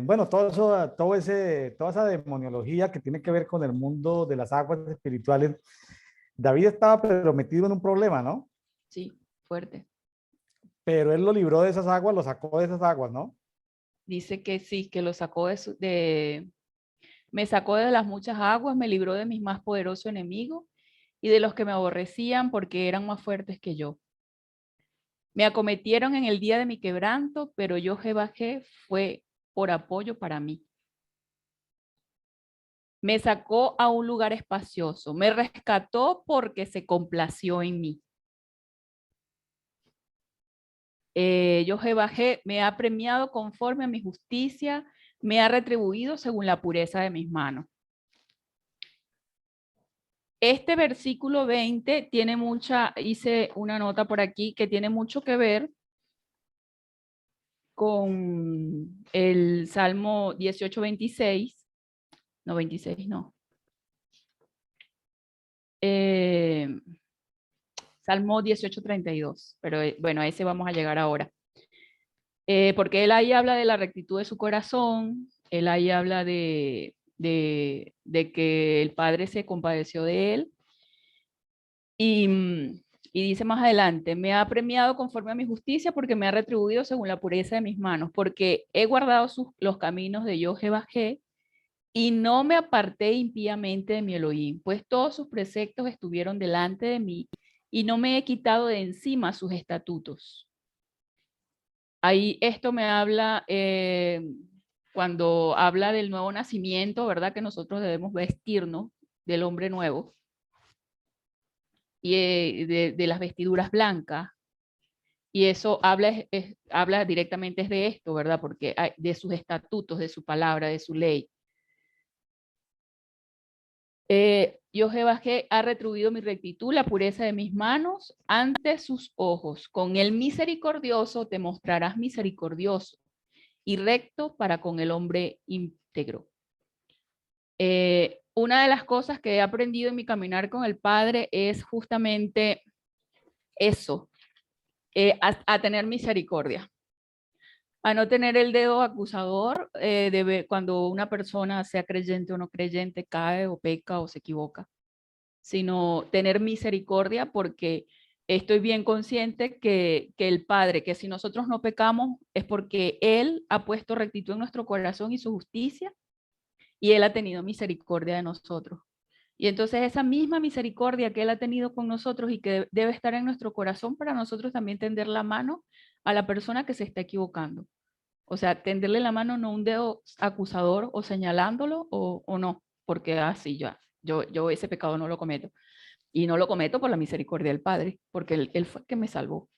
bueno, todo eso, toda esa demoniología que tiene que ver con el mundo de las aguas espirituales. David estaba pero metido en un problema, ¿no? Sí, fuerte. Pero él lo libró de esas aguas, lo sacó de esas aguas, ¿no? Dice que sí, que lo sacó me sacó de las muchas aguas, me libró de mis más poderosos enemigos y de los que me aborrecían porque eran más fuertes que yo. Me acometieron en el día de mi quebranto, pero yo Jehová fue por apoyo para mí. Me sacó a un lugar espacioso, me rescató porque se complació en mí. Yo Jehová me ha premiado conforme a mi justicia, me ha retribuido según la pureza de mis manos. Este versículo 20 tiene hice una nota por aquí que tiene mucho que ver con el Salmo 18, 26. No, 26 no. Salmo 18, 32. Pero bueno, a ese vamos a llegar ahora. Porque él ahí habla de la rectitud de su corazón, él ahí habla de que el Padre se compadeció de él. Y dice más adelante, me ha premiado conforme a mi justicia porque me ha retribuido según la pureza de mis manos, porque he guardado los caminos de Jehová y no me aparté impíamente de mi Elohim, pues todos sus preceptos estuvieron delante de mí y no me he quitado de encima sus estatutos. Ahí esto me habla, cuando habla del nuevo nacimiento, ¿verdad? Que nosotros debemos vestirnos del hombre nuevo y de las vestiduras blancas. Y eso habla directamente de esto, ¿verdad? Porque de sus estatutos, de su palabra, de su ley. Yo Jehová ha retribuido mi rectitud, la pureza de mis manos ante sus ojos. Con el misericordioso te mostrarás misericordioso y recto para con el hombre íntegro. Una de las cosas que he aprendido en mi caminar con el Padre es justamente eso, a tener misericordia, a no tener el dedo acusador de ver cuando una persona, sea creyente o no creyente, cae o peca o se equivoca, sino tener misericordia porque estoy bien consciente que el Padre, que si nosotros no pecamos es porque Él ha puesto rectitud en nuestro corazón y su justicia, y Él ha tenido misericordia de nosotros. Y entonces esa misma misericordia que Él ha tenido con nosotros y que debe estar en nuestro corazón para nosotros también tender la mano a la persona que se está equivocando. O sea, tenderle la mano, no un dedo acusador o señalándolo o no, porque así yo ese pecado no lo cometo. Y no lo cometo por la misericordia del Padre, porque él fue el que me salvó.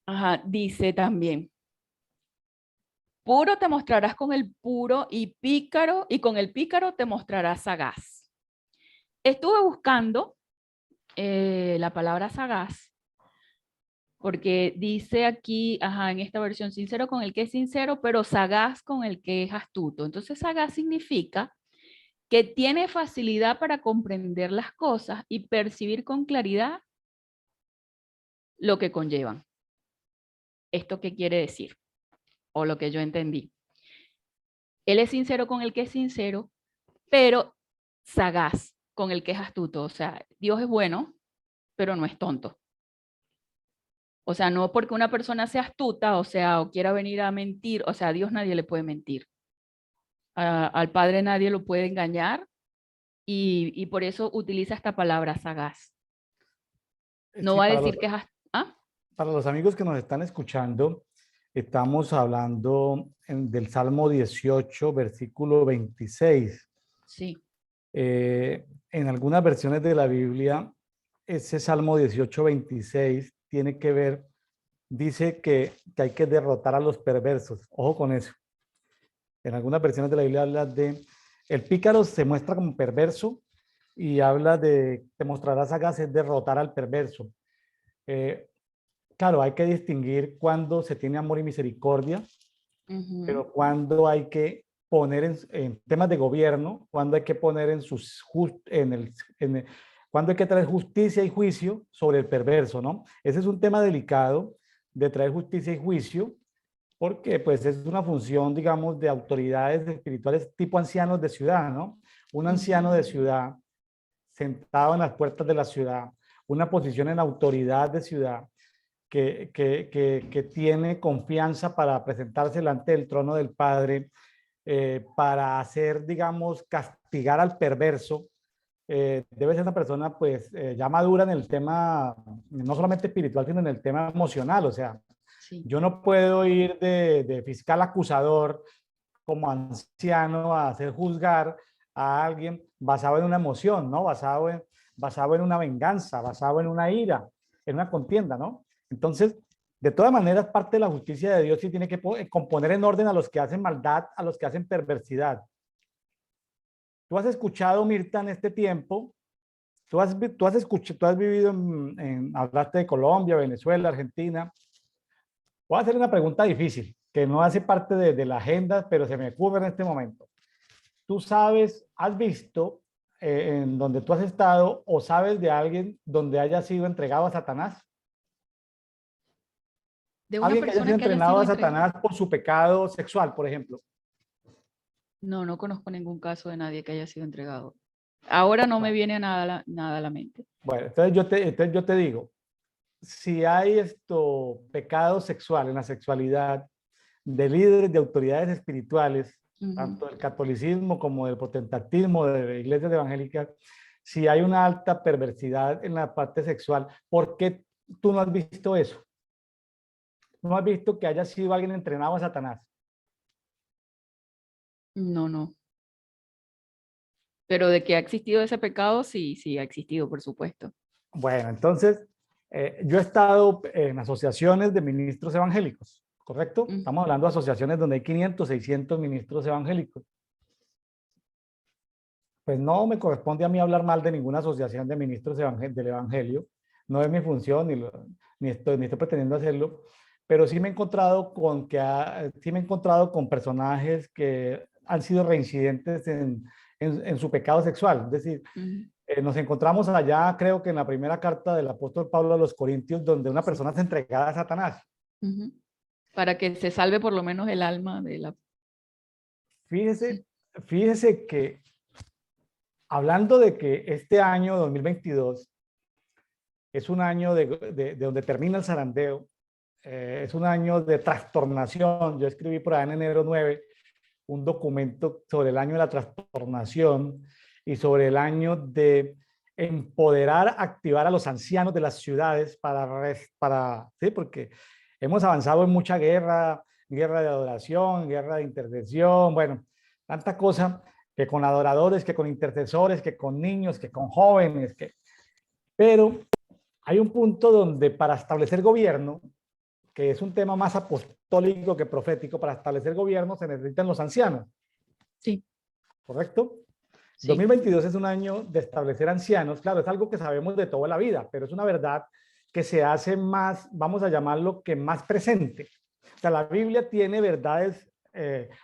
Ajá, dice también, puro te mostrarás con el puro y pícaro, y con el pícaro te mostrarás sagaz. Estuve buscando la palabra sagaz, porque dice aquí, ajá, en esta versión, sincero con el que es sincero, pero sagaz con el que es astuto. Entonces, sagaz significa que tiene facilidad para comprender las cosas y percibir con claridad lo que conllevan. ¿Esto qué quiere decir? O lo que yo entendí. Él es sincero con el que es sincero, pero sagaz con el que es astuto. O sea, Dios es bueno, pero no es tonto. O sea, no porque una persona sea astuta, o sea, o quiera venir a mentir, o sea, a Dios nadie le puede mentir. Al Padre nadie lo puede engañar y por eso utiliza esta palabra sagaz. No Sí, va a decir que es ¿ah? para los amigos que nos están escuchando, estamos hablando del Salmo 18, versículo 26. Sí. En algunas versiones de la Biblia, ese Salmo 18, 26 tiene que ver, dice que hay que derrotar a los perversos. Ojo con eso. En algunas versiones de la Biblia habla de, el pícaro se muestra como perverso y habla de, te mostrarás sagaz, es derrotar al perverso. Claro, hay que distinguir cuando se tiene amor y misericordia, pero cuando hay que poner en temas de gobierno, cuándo hay que poner cuándo hay que traer justicia y juicio sobre el perverso, ¿no? Ese es un tema delicado de traer justicia y juicio, porque pues es una función, digamos, de autoridades espirituales tipo ancianos de ciudad, ¿no? Un anciano de ciudad sentado en las puertas de la ciudad, una posición en autoridad de ciudad, que tiene confianza para presentarse delante del trono del Padre, para hacer, digamos, castigar al perverso. Debe ser una persona pues ya madura en el tema, no solamente espiritual, sino en el tema emocional. O sea, Sí. yo no puedo ir de fiscal acusador como anciano a hacer juzgar a alguien basado en una emoción, ¿no? Basado en una venganza, basado en una ira, en una contienda, ¿no? Entonces, de todas maneras, parte de la justicia de Dios sí tiene que componer en orden a los que hacen maldad, a los que hacen perversidad. Tú has escuchado, Mirta, en este tiempo, tú has vivido hablaste de Colombia, Venezuela, Argentina. Voy a hacer una pregunta difícil, que no hace parte de la agenda, pero se me ocurre en este momento. ¿Tú sabes, has visto en donde tú has estado o sabes de alguien donde haya sido entregado a Satanás? De una Alguien que haya sido persona que haya entrenado sido a entregada. Satanás por su pecado sexual, por ejemplo. No, no conozco ningún caso de nadie que haya sido entregado. Ahora no me Bueno, viene nada a la mente. bueno, entonces yo te digo, si hay pecado sexual en la sexualidad de líderes de autoridades espirituales, tanto del catolicismo como del protestantismo, de iglesias evangélicas, si hay una alta perversidad en la parte sexual, ¿por qué tú no has visto eso? ¿No has visto que haya sido alguien entrenado a Satanás? No, no. Pero de que ha existido ese pecado, sí, sí ha existido, por supuesto. Bueno, entonces, yo he estado en asociaciones de ministros evangélicos, ¿correcto? Estamos hablando de asociaciones donde hay 500, 600 ministros evangélicos. Pues no me corresponde a mí hablar mal de ninguna asociación de ministros del Evangelio. No es mi función, ni estoy pretendiendo hacerlo, pero sí me he encontrado sí me he encontrado con personajes que han sido reincidentes en su pecado sexual. Es decir, nos encontramos allá, creo que en la primera carta del apóstol Pablo a los Corintios, donde una Sí. persona es entregada a Satanás. Para que se salve por lo menos el alma de la... Fíjese, Sí. fíjese que hablando de que este año 2022 es un año de donde termina el zarandeo, es un año de trastornación. Yo escribí por ahí en enero 9 un documento sobre el año de la trastornación y sobre el año de empoderar, activar a los ancianos de las ciudades sí, porque hemos avanzado en mucha guerra, guerra de adoración, guerra de intercesión, bueno, tanta cosa, que con adoradores, que con intercesores, que con niños, que con jóvenes, pero hay un punto donde para establecer gobierno, que es un tema más apostólico que profético, para establecer gobierno se necesitan los ancianos. Sí. ¿Correcto? Sí. 2022 es un año de establecer ancianos. Claro, es algo que sabemos de toda la vida, pero es una verdad que se hace más, vamos a llamarlo, que más presente. O sea, la Biblia tiene verdades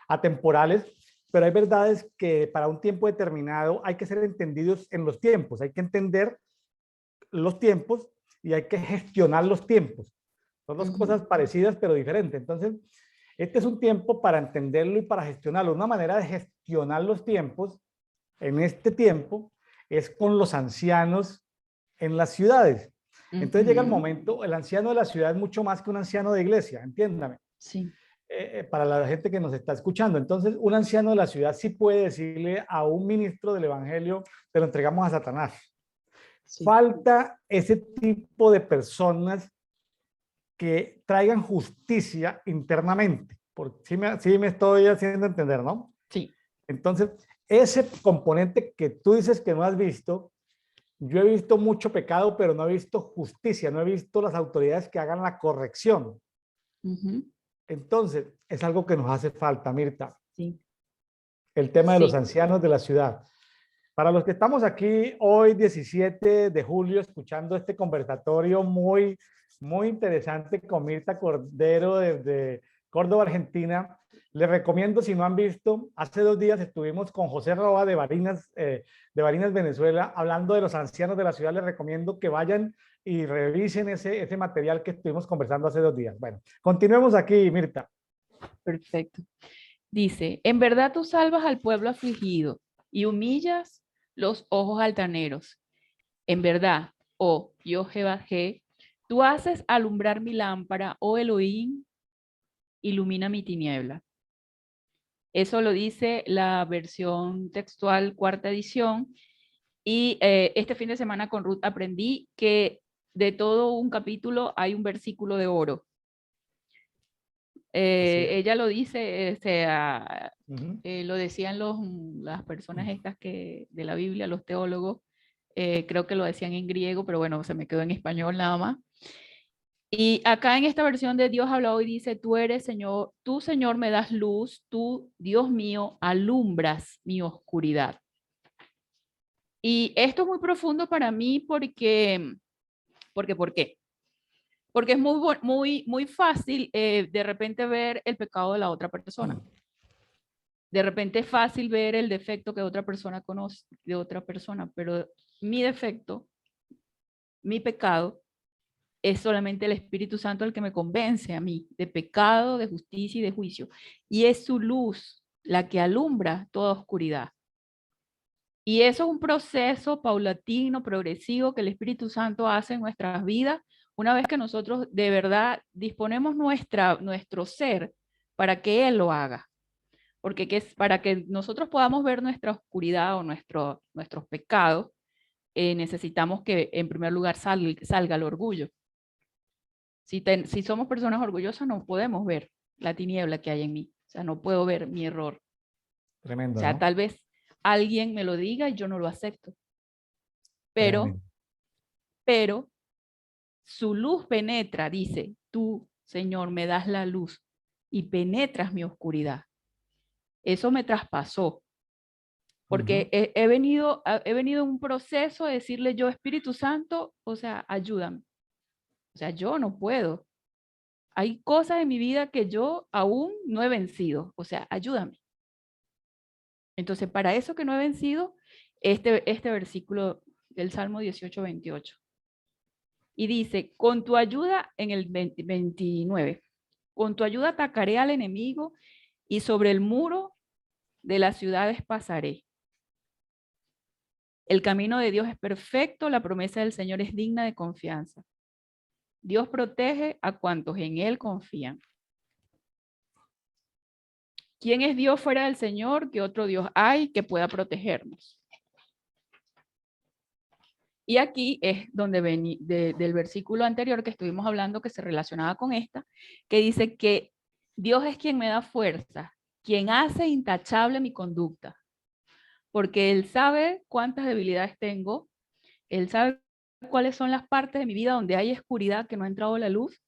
atemporales, pero hay verdades que para un tiempo determinado hay que ser entendidos en los tiempos. Hay que entender los tiempos y hay que gestionar los tiempos. Son dos cosas parecidas pero diferentes. Entonces, este es un tiempo para entenderlo y para gestionarlo. Una manera de gestionar los tiempos en este tiempo es con los ancianos en las ciudades. Entonces llega el momento, el anciano de la ciudad es mucho más que un anciano de iglesia, entiéndame. Sí. Para la gente que nos está escuchando. Entonces, un anciano de la ciudad sí puede decirle a un ministro del evangelio, te lo entregamos a Satanás. Sí. Falta ese tipo de personas que traigan justicia internamente. Sí me estoy haciendo entender, ¿no? Sí. Entonces, ese componente que tú dices que no has visto, yo he visto mucho pecado, pero no he visto justicia, no he visto las autoridades que hagan la corrección. Entonces, es algo que nos hace falta, Mirta. Sí. El tema de los Sí. ancianos de la ciudad. Para los que estamos aquí hoy, 17 de julio, escuchando este conversatorio muy interesante con Mirta Cordero desde Córdoba, Argentina. Les recomiendo, si no han visto, hace 2 días estuvimos con José Roa de Barinas, Venezuela, hablando de los ancianos de la ciudad. Les recomiendo que vayan y revisen ese material que estuvimos conversando hace 2 días. Bueno, continuemos aquí, Mirta. Perfecto. Dice, en verdad tú salvas al pueblo afligido y humillas los ojos altaneros. En verdad, oh Jehová, tú haces alumbrar mi lámpara, oh Elohim, ilumina mi tiniebla. Eso lo dice la versión textual cuarta edición. Y este fin de semana con Ruth aprendí que de todo un capítulo hay un versículo de oro. Ella lo dice, lo decían las personas estas que, de la Biblia, los teólogos, creo que lo decían en griego, pero bueno, se me quedó en español nada más. Y acá en esta versión de Dios habla hoy, dice, tú eres Señor, tú Señor me das luz, tú Dios mío alumbras mi oscuridad. Y esto es muy profundo para mí porque ¿por qué? Porque es muy fácil de repente ver el pecado de la otra persona. De repente es fácil ver el defecto que otra persona conoce de otra persona, pero mi defecto, mi pecado, es solamente el Espíritu Santo el que me convence a mí de pecado, de justicia y de juicio. Y es su luz la que alumbra toda oscuridad. Y eso es un proceso paulatino, progresivo, que el Espíritu Santo hace en nuestras vidas una vez que nosotros de verdad disponemos nuestro ser para que Él lo haga. Porque para que nosotros podamos ver nuestra oscuridad o nuestros pecados, necesitamos que en primer lugar salga el orgullo. Si somos personas orgullosas, no podemos ver la tiniebla que hay en mí. O sea, no puedo ver mi error. Tremendo, O sea, ¿no? tal vez alguien me lo diga y yo no lo acepto. Pero su luz penetra, dice, tú, Señor, me das la luz y penetras mi oscuridad. Eso me traspasó, porque he venido en un proceso de decirle yo, Espíritu Santo, o sea, ayúdame. O sea, yo no puedo. Hay cosas en mi vida que yo aún no he vencido. O sea, ayúdame. Entonces, para eso que no he vencido, este versículo del Salmo 18:28. Y dice, con tu ayuda, en el 29, con tu ayuda atacaré al enemigo y sobre el muro de las ciudades pasaré. El camino de Dios es perfecto, la promesa del Señor es digna de confianza. Dios protege a cuantos en Él confían. ¿Quién es Dios fuera del Señor? ¿Qué otro Dios hay que pueda protegernos? Y aquí es donde del versículo anterior que estuvimos hablando, que se relacionaba con esta, que dice que Dios es quien me da fuerza, quien hace intachable mi conducta, porque Él sabe cuántas debilidades tengo, Él sabe cuáles son las partes de mi vida donde hay oscuridad que no ha entrado la luz,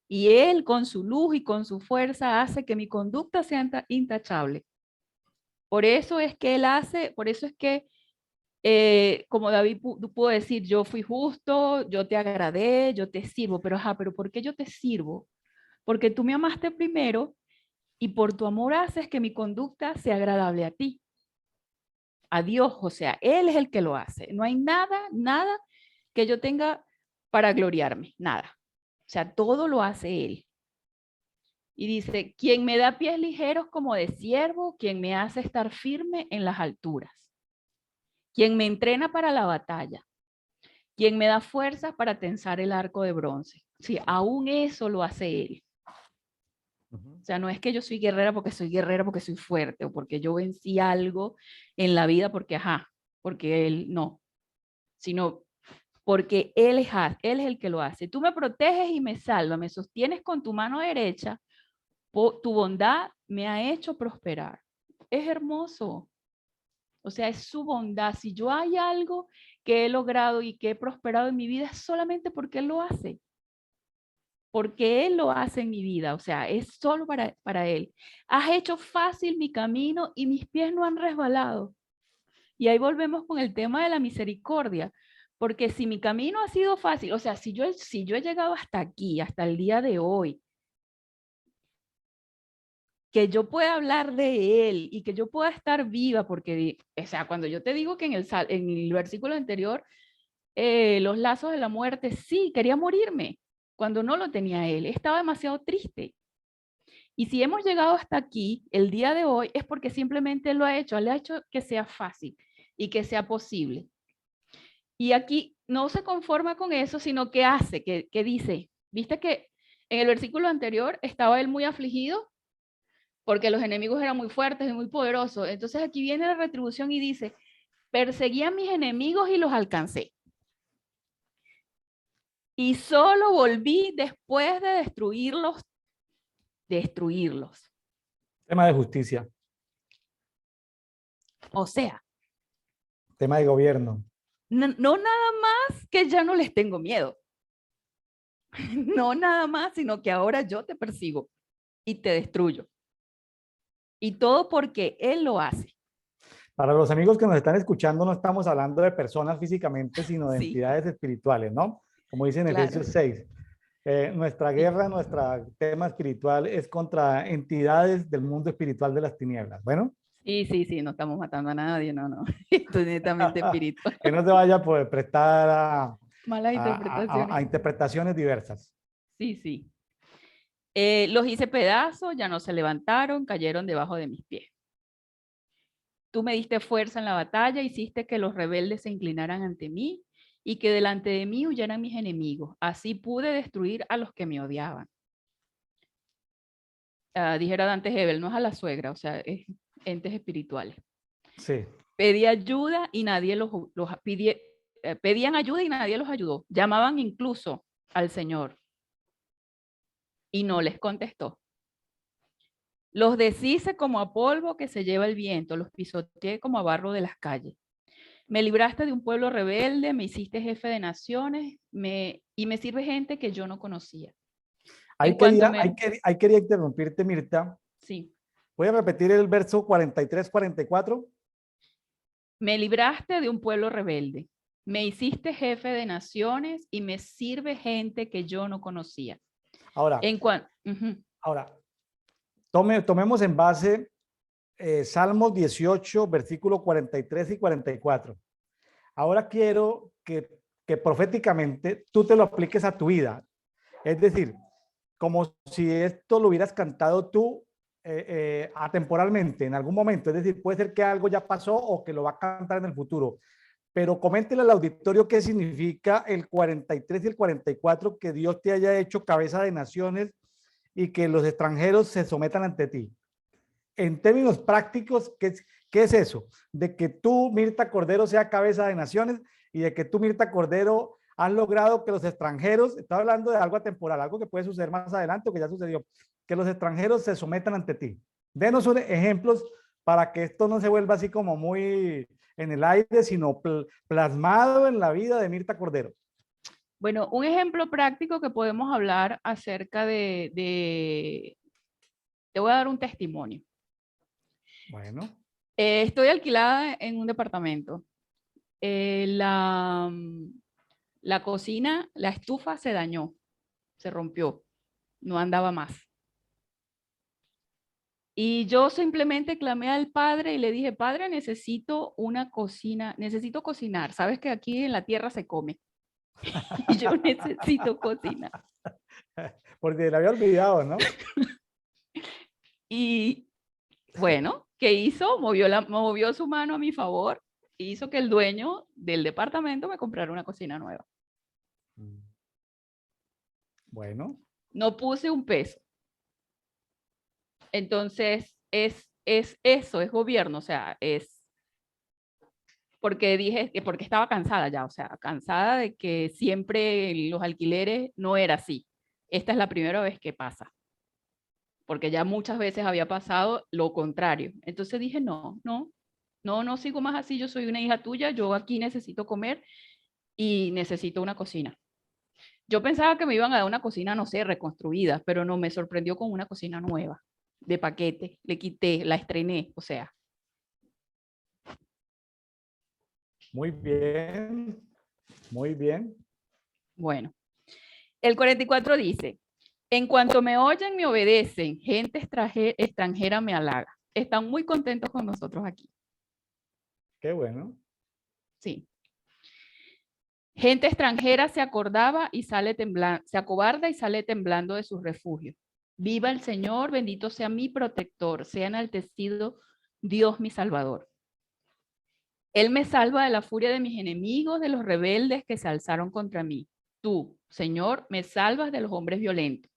y Él con su luz y con su fuerza hace que mi conducta sea intachable. Por eso es que Él hace, por eso es que como David pudo decir, yo fui justo, yo te agradé, yo te sirvo, pero ¿por qué yo te sirvo? Porque tú me amaste primero y por tu amor haces que mi conducta sea agradable a ti, a Dios, o sea, Él es el que lo hace. No hay nada que yo tenga para gloriarme, nada. O sea, todo lo hace Él. Y dice, quien me da pies ligeros como de siervo, quien me hace estar firme en las alturas, quien me entrena para la batalla, quien me da fuerzas para tensar el arco de bronce. Sí, aún eso lo hace Él. O sea, no es que yo soy guerrera porque soy fuerte o porque yo vencí algo en la vida porque Él no, sino porque Él es el que lo hace. Tú me proteges y me salvas, me sostienes con tu mano derecha, tu bondad me ha hecho prosperar. Es hermoso. O sea, es su bondad. Si yo hay algo que he logrado y que he prosperado en mi vida, es solamente porque Él lo hace. Porque Él lo hace en mi vida. O sea, es solo para Él. Has hecho fácil mi camino y mis pies no han resbalado. Y ahí volvemos con el tema de la misericordia. Porque si mi camino ha sido fácil, o sea, si yo he llegado hasta aquí, hasta el día de hoy, que yo pueda hablar de Él y que yo pueda estar viva, porque, o sea, cuando yo te digo que en el versículo anterior, los lazos de la muerte, sí, quería morirme cuando no lo tenía Él, estaba demasiado triste. Y si hemos llegado hasta aquí el día de hoy es porque simplemente Él lo ha hecho, Él ha hecho que sea fácil y que sea posible. Y aquí no se conforma con eso, sino que hace, que dice, viste que en el versículo anterior estaba Él muy afligido porque los enemigos eran muy fuertes y muy poderosos. Entonces aquí viene la retribución y dice, perseguí a mis enemigos y los alcancé. Y solo volví después de destruirlos. Tema de justicia, O sea, tema de gobierno. no nada más que ya no les tengo miedo. No nada más, sino que ahora yo te persigo y te destruyo. Y todo porque Él lo hace. Para los amigos que nos están escuchando, no estamos hablando de personas físicamente, sino de Sí, entidades espirituales, ¿no? Como dice en claro. Efesios 6. Nuestra Sí, guerra, nuestro tema espiritual es contra entidades del mundo espiritual de las tinieblas. Bueno, sí, no estamos matando a nadie, no. Esto es netamente espiritual. que no se vaya a poder prestar Malas a interpretaciones. interpretaciones diversas. Sí, sí. Los hice pedazos, ya no se levantaron, cayeron debajo de mis pies. Tú me diste fuerza en la batalla, hiciste que los rebeldes se inclinaran ante mí y que delante de mí huyeran mis enemigos. Así pude destruir a los que me odiaban. Dijera Dante Hebel, no es a la suegra, o sea, es entes espirituales. Sí. Pedí ayuda y nadie pedían ayuda y nadie los ayudó. Llamaban incluso al Señor y no les contestó. Los deshice como a polvo que se lleva el viento, los pisoteé como a barro de las calles. Me libraste de un pueblo rebelde, me hiciste jefe de naciones y me sirve gente que yo no conocía. En cuanto me... Ahí quería interrumpirte, Mirta. Sí. Voy a repetir el verso 43, 44. Me libraste de un pueblo rebelde, me hiciste jefe de naciones y me sirve gente que yo no conocía. Ahora, En cuanto... ahora, tomemos en base Salmos 18, versículos 43 y 44. Ahora quiero que proféticamente tú te lo apliques a tu vida. Es decir, como si esto lo hubieras cantado tú atemporalmente, en algún momento. Es decir, puede ser que algo ya pasó o que lo va a cantar en el futuro. Pero coméntele al auditorio qué significa el 43 y el 44, que Dios te haya hecho cabeza de naciones y que los extranjeros se sometan ante ti. En términos prácticos, ¿qué es eso? De que tú, Mirta Cordero, sea cabeza de naciones y de que tú, Mirta Cordero, has logrado que los extranjeros, estoy hablando de algo atemporal, algo que puede suceder más adelante o que ya sucedió, que los extranjeros se sometan ante ti. Denos ejemplos para que esto no se vuelva así como muy en el aire, sino plasmado en la vida de Mirta Cordero. Bueno, un ejemplo práctico que podemos hablar acerca te voy a dar un testimonio. Bueno. Estoy alquilada en un departamento. La cocina, la estufa se dañó, se rompió, no andaba más. Y yo simplemente clamé al padre y le dije, padre, necesito una cocina, necesito cocinar. Sabes que aquí en la tierra se come y yo necesito cocinar. Porque le había olvidado, ¿no? Y bueno, ¿qué hizo? Movió su mano a mi favor e hizo que el dueño del departamento me comprara una cocina nueva. Bueno. No puse un peso. Entonces, es eso, es gobierno, o sea, es porque dije que porque estaba cansada ya, o sea, cansada de que siempre los alquileres no era así. Esta es la primera vez que pasa, porque ya muchas veces había pasado lo contrario. Entonces dije, no sigo más así, yo soy una hija tuya, yo aquí necesito comer y necesito una cocina. Yo pensaba que me iban a dar una cocina, no sé, reconstruida, pero no, me sorprendió con una cocina nueva, de paquete, le quité, la estrené, o sea. Muy bien, muy bien. Bueno, el 44 dice, En cuanto me oyen, me obedecen. Gente extranjera me halaga. Están muy contentos con nosotros aquí. Qué bueno. Sí. Gente extranjera se acordaba y sale temblando, se acobarda y sale temblando de sus refugios. Viva el Señor, bendito sea mi protector, sea enaltecido Dios mi Salvador. Él me salva de la furia de mis enemigos, de los rebeldes que se alzaron contra mí. Tú, Señor, me salvas de los hombres violentos.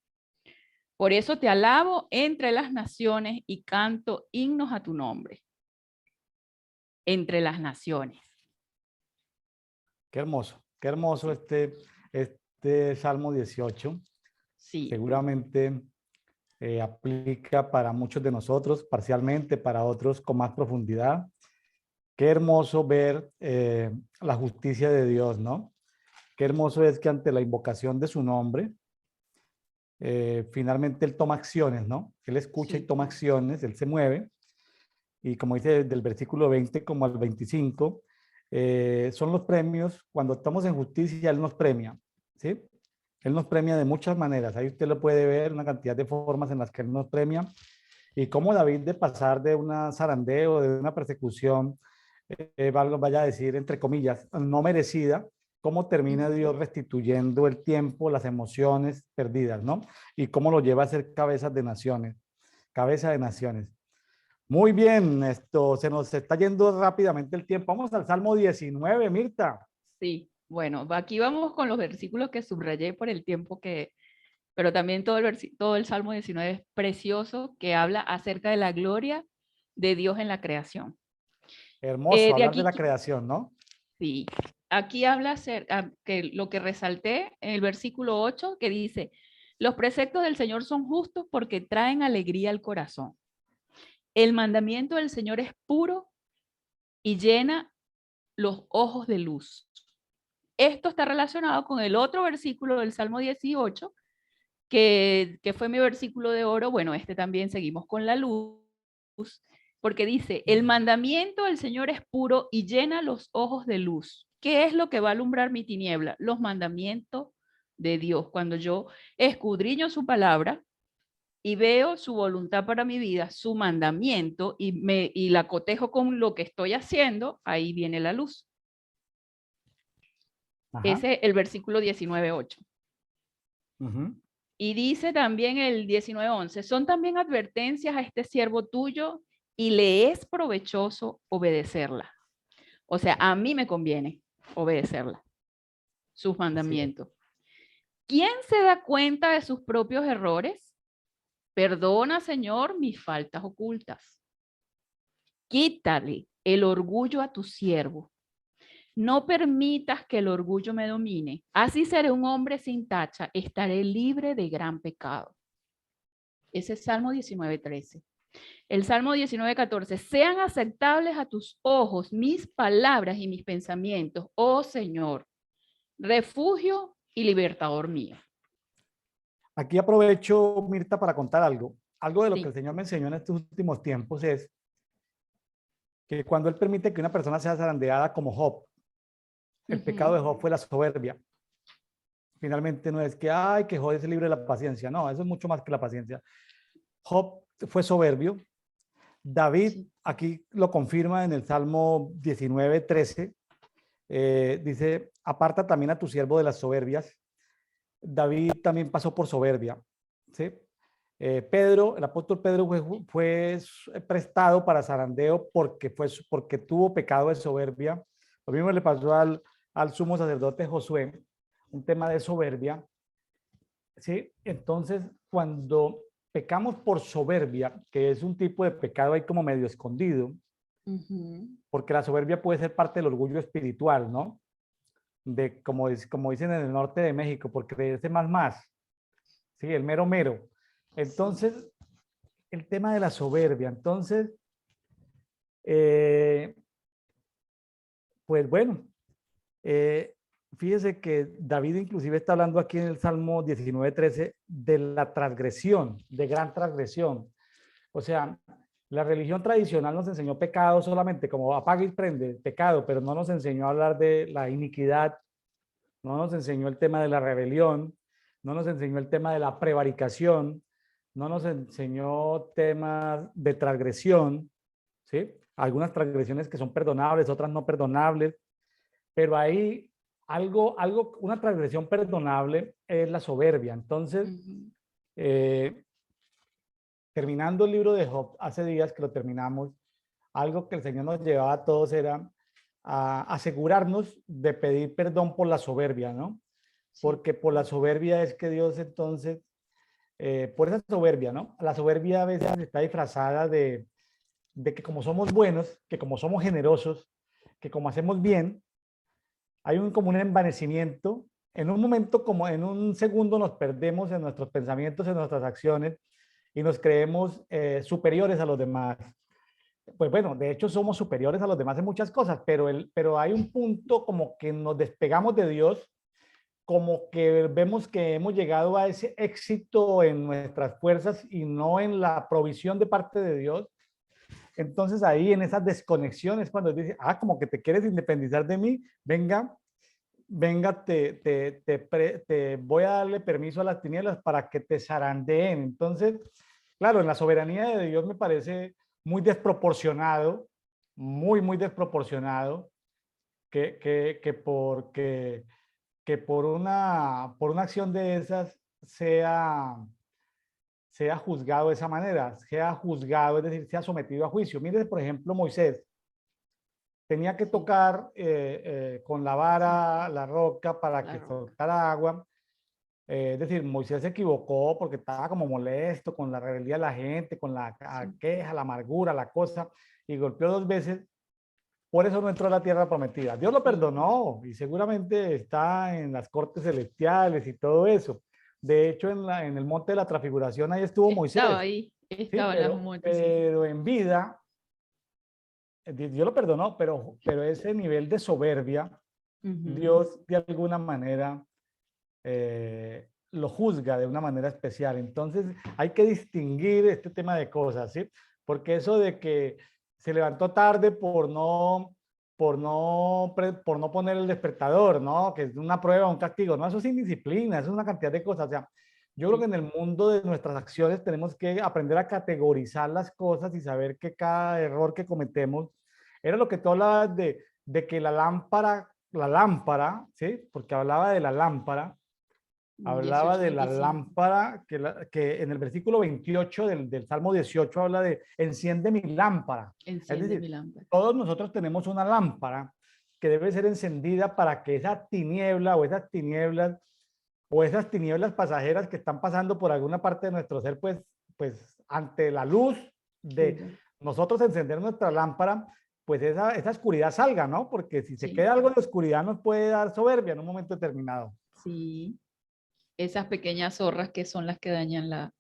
Por eso te alabo entre las naciones y canto himnos a tu nombre. Entre las naciones. Qué hermoso este Salmo 18. Sí. Seguramente aplica para muchos de nosotros, parcialmente, para otros con más profundidad. Qué hermoso ver la justicia de Dios, ¿no? Qué hermoso es que ante la invocación de su nombre, finalmente Él toma acciones, ¿no? Él escucha y Sí. toma acciones, Él se mueve. Y como dice del versículo 20 como al 25, son los premios. Cuando estamos en justicia, Él nos premia, ¿sí? Él nos premia de muchas maneras. Ahí usted lo puede ver, una cantidad de formas en las que Él nos premia. Y cómo David, de pasar de una zarandeo, de una persecución, vaya a decir, entre comillas, no merecida, cómo termina Dios restituyendo el tiempo, las emociones perdidas, ¿no? Y cómo lo lleva a ser cabeza de naciones, cabeza de naciones. Muy bien, esto se nos está yendo rápidamente el tiempo. Vamos al Salmo 19, Mirta. Sí, bueno, aquí vamos con los versículos que subrayé por el tiempo que, pero también todo el Salmo 19 es precioso, que habla acerca de la gloria de Dios en la creación. Hermoso De hablar de aquí, la creación, ¿no? sí, aquí habla acerca, que lo que resalté en el versículo 8, que dice, los preceptos del Señor son justos porque traen alegría al corazón. El mandamiento del Señor es puro y llena los ojos de luz. Esto está relacionado con el otro versículo del Salmo 18, que fue mi versículo de oro. Bueno, este también seguimos con la luz, porque dice, el mandamiento del Señor es puro y llena los ojos de luz. ¿Qué es lo que va a alumbrar mi tiniebla? Los mandamientos de Dios. Cuando yo escudriño su palabra y veo su voluntad para mi vida, su mandamiento, y la cotejo con lo que estoy haciendo, ahí viene la luz. Ajá. Ese es el versículo 19:8. Y dice también el 19:11, son también advertencias a este siervo tuyo y le es provechoso obedecerla. O sea, a mí me conviene obedecerla, sus mandamientos. ¿Quién se da cuenta de sus propios errores? Perdona, Señor, mis faltas ocultas. Quítale el orgullo a tu siervo. No permitas que el orgullo me domine. Así seré un hombre sin tacha. Estaré libre de gran pecado. Ese es Salmo 19:13. El Salmo 19:14. Sean aceptables a tus ojos mis palabras y mis pensamientos, oh Señor, refugio y libertador mío. Aquí aprovecho, Mirta, para contar algo. Algo de lo que Sí. el Señor me enseñó en estos últimos tiempos es que cuando Él permite que una persona sea zarandeada como Job, el pecado de Job fue la soberbia. Finalmente no es que, ay, que Job es libre de la paciencia. No, eso es mucho más que la paciencia. Job fue soberbio. David, aquí lo confirma en el Salmo 19:13. Dice, aparta también a tu siervo de las soberbias. David también pasó por soberbia. ¿Sí? Pedro, el apóstol Pedro fue prestado para zarandeo porque tuvo pecado de soberbia. Lo mismo le pasó al sumo sacerdote Josué, un tema de soberbia. ¿Sí? Entonces, cuando pecamos por soberbia, que es un tipo de pecado ahí como medio escondido, porque la soberbia puede ser parte del orgullo espiritual, ¿no? Como dicen en el norte de México, por creerse más. Sí, el mero mero. Entonces, el tema de la soberbia. Entonces, pues bueno, fíjese que David inclusive está hablando aquí en el Salmo 19:13 de la transgresión, de gran transgresión. O sea, la religión tradicional nos enseñó pecado solamente como apaga y prende, pecado, pero no nos enseñó a hablar de la iniquidad, no nos enseñó el tema de la rebelión, no nos enseñó el tema de la prevaricación, no nos enseñó temas de transgresión, ¿sí? Algunas transgresiones que son perdonables, otras no perdonables, pero ahí una transgresión perdonable es la soberbia. Entonces, eh, terminando el libro de Job, hace días que lo terminamos, algo que el Señor nos llevaba a todos era a asegurarnos de pedir perdón por la soberbia, ¿no? Porque por la soberbia es que Dios entonces, por esa soberbia, ¿no? La soberbia a veces está disfrazada de que como somos buenos, que como somos generosos, que como hacemos bien, hay como un envanecimiento. En un momento, como en un segundo, nos perdemos en nuestros pensamientos, en nuestras acciones y nos creemos superiores a los demás. Pues bueno, de hecho somos superiores a los demás en muchas cosas, pero hay un punto como que nos despegamos de Dios, como que vemos que hemos llegado a ese éxito en nuestras fuerzas y no en la provisión de parte de Dios. Entonces ahí en esas desconexiones cuando dice, como que te quieres independizar de mí, venga, te voy a darle permiso a las tinieblas para que te zarandeen. Entonces, claro, en la soberanía de Dios me parece muy desproporcionado, muy desproporcionado, que por una acción de esas sea juzgado de esa manera, sea juzgado, es decir, sea sometido a juicio. Mire, por ejemplo, Moisés tenía que tocar con la vara la roca para que soltara agua. Es decir, Moisés se equivocó porque estaba como molesto con la rebeldía de la gente, con la queja, la amargura, la cosa, y golpeó 2 veces. Por eso no entró a la tierra prometida. Dios lo perdonó y seguramente está en las cortes celestiales y todo eso. De hecho, en el monte de la transfiguración ahí estuvo Moisés. Estaba ahí, Sí, estaba en las muertes. pero en vida, Dios lo perdonó, pero ese nivel de soberbia, Dios de alguna manera lo juzga de una manera especial. Entonces hay que distinguir este tema de cosas, ¿sí? Porque eso de que se levantó tarde por no poner el despertador, ¿no? Que es una prueba, un castigo, ¿no? Eso es indisciplina, eso es una cantidad de cosas. O sea, yo creo que en el mundo de nuestras acciones tenemos que aprender a categorizar las cosas y saber que cada error que cometemos, era lo que tú hablabas de que la lámpara, ¿sí? Porque hablaba de la lámpara, hablaba de la lámpara, que en el versículo 28 del Salmo 18 habla de enciende mi lámpara. Enciende es decir, mi lámpara. todos nosotros tenemos una lámpara que debe ser encendida para que esa tiniebla o esas tinieblas pasajeras que están pasando por alguna parte de nuestro ser, pues ante la luz de nosotros encender nuestra lámpara, pues esa oscuridad salga, ¿no? Porque si se queda algo de oscuridad nos puede dar soberbia en un momento determinado. Sí. Esas pequeñas zorras que son las que dañan la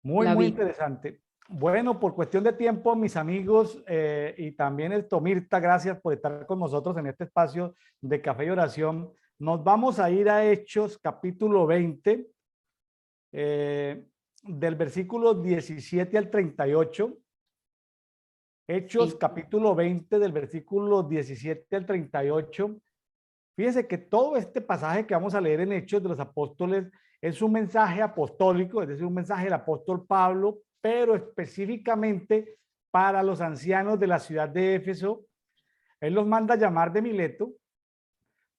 Muy vida. Interesante. Bueno, por cuestión de tiempo, mis amigos, y también el Tomirta, gracias por estar con nosotros en este espacio de Café y Oración. Nos vamos a ir a Hechos, capítulo 20, del versículo 17 al 38. Hechos, capítulo 20, del versículo 17 al 38. Fíjense que todo este pasaje que vamos a leer en Hechos de los Apóstoles es un mensaje apostólico, es decir, un mensaje del apóstol Pablo, pero específicamente para los ancianos de la ciudad de Éfeso. Él los manda a llamar de Mileto,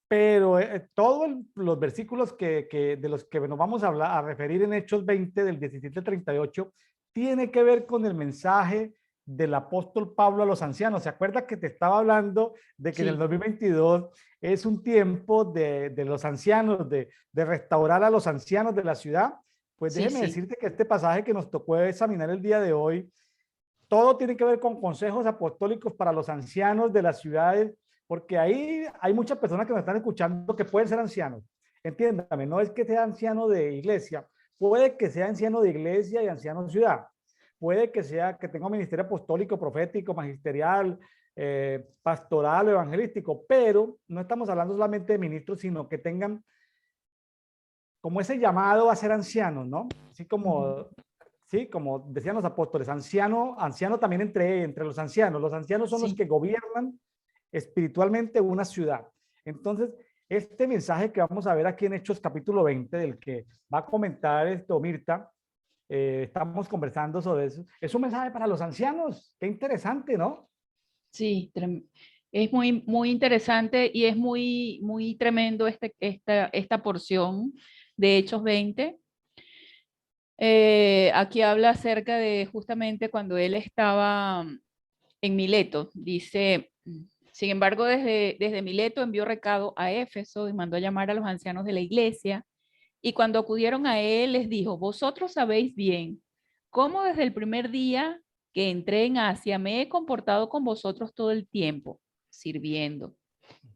pero todos los versículos de los que nos vamos a referir en Hechos 20, del 17 al 38, tiene que ver con el mensaje del apóstol Pablo a los ancianos. ¿Se acuerda que te estaba hablando de que en el 2022 es un tiempo de los ancianos, de restaurar a los ancianos de la ciudad? Pues déjeme decirte que este pasaje que nos tocó examinar el día de hoy, todo tiene que ver con consejos apostólicos para los ancianos de las ciudades, porque ahí hay muchas personas que nos están escuchando que pueden ser ancianos. Entiéndame, no es que sea anciano de iglesia, puede que sea anciano de iglesia y anciano de ciudad. Puede que tenga un ministerio apostólico, profético, magisterial, pastoral o evangelístico, pero no estamos hablando solamente de ministros, sino que tengan como ese llamado a ser ancianos, ¿no? Así como, sí, como decían los apóstoles, anciano también entre los ancianos. Los ancianos son los que gobiernan espiritualmente una ciudad. Entonces, este mensaje que vamos a ver aquí en Hechos capítulo 20, del que va a comentar esto Mirta, estamos conversando sobre eso, es un mensaje para los ancianos. Qué interesante, ¿no? Sí, es muy, muy interesante y es muy, muy tremendo esta porción de Hechos 20. Aquí habla acerca de justamente cuando él estaba en Mileto. Dice, sin embargo, desde Mileto envió recado a Éfeso y mandó a llamar a los ancianos de la iglesia. Y cuando acudieron a él, les dijo, vosotros sabéis bien cómo desde el primer día que entré en Asia me he comportado con vosotros todo el tiempo, sirviendo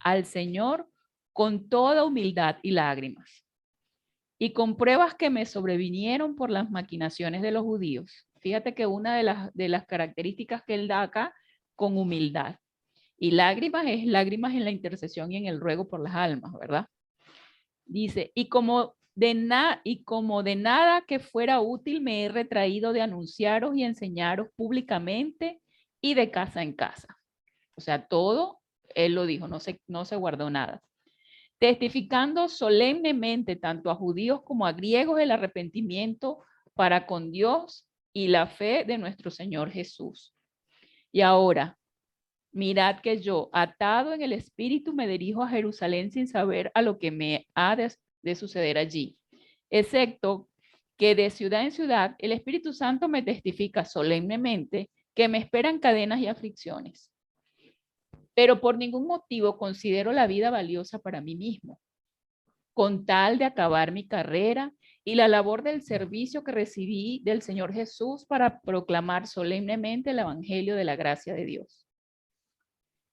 al Señor con toda humildad y lágrimas, y con pruebas que me sobrevinieron por las maquinaciones de los judíos. Fíjate que una de las características que él da acá, con humildad. Y lágrimas es lágrimas en la intercesión y en el ruego por las almas, ¿verdad? Dice, y como de nada que fuera útil me he retraído de anunciaros y enseñaros públicamente y de casa en casa. O sea, todo, él lo dijo, no se guardó nada. Testificando solemnemente tanto a judíos como a griegos el arrepentimiento para con Dios y la fe de nuestro Señor Jesús. Y ahora, mirad que yo, atado en el espíritu, me dirijo a Jerusalén sin saber a lo que me ha de suceder allí, excepto que de ciudad en ciudad el Espíritu Santo me testifica solemnemente que me esperan cadenas y aflicciones. Pero por ningún motivo considero la vida valiosa para mí mismo, con tal de acabar mi carrera y la labor del servicio que recibí del Señor Jesús para proclamar solemnemente el Evangelio de la gracia de Dios.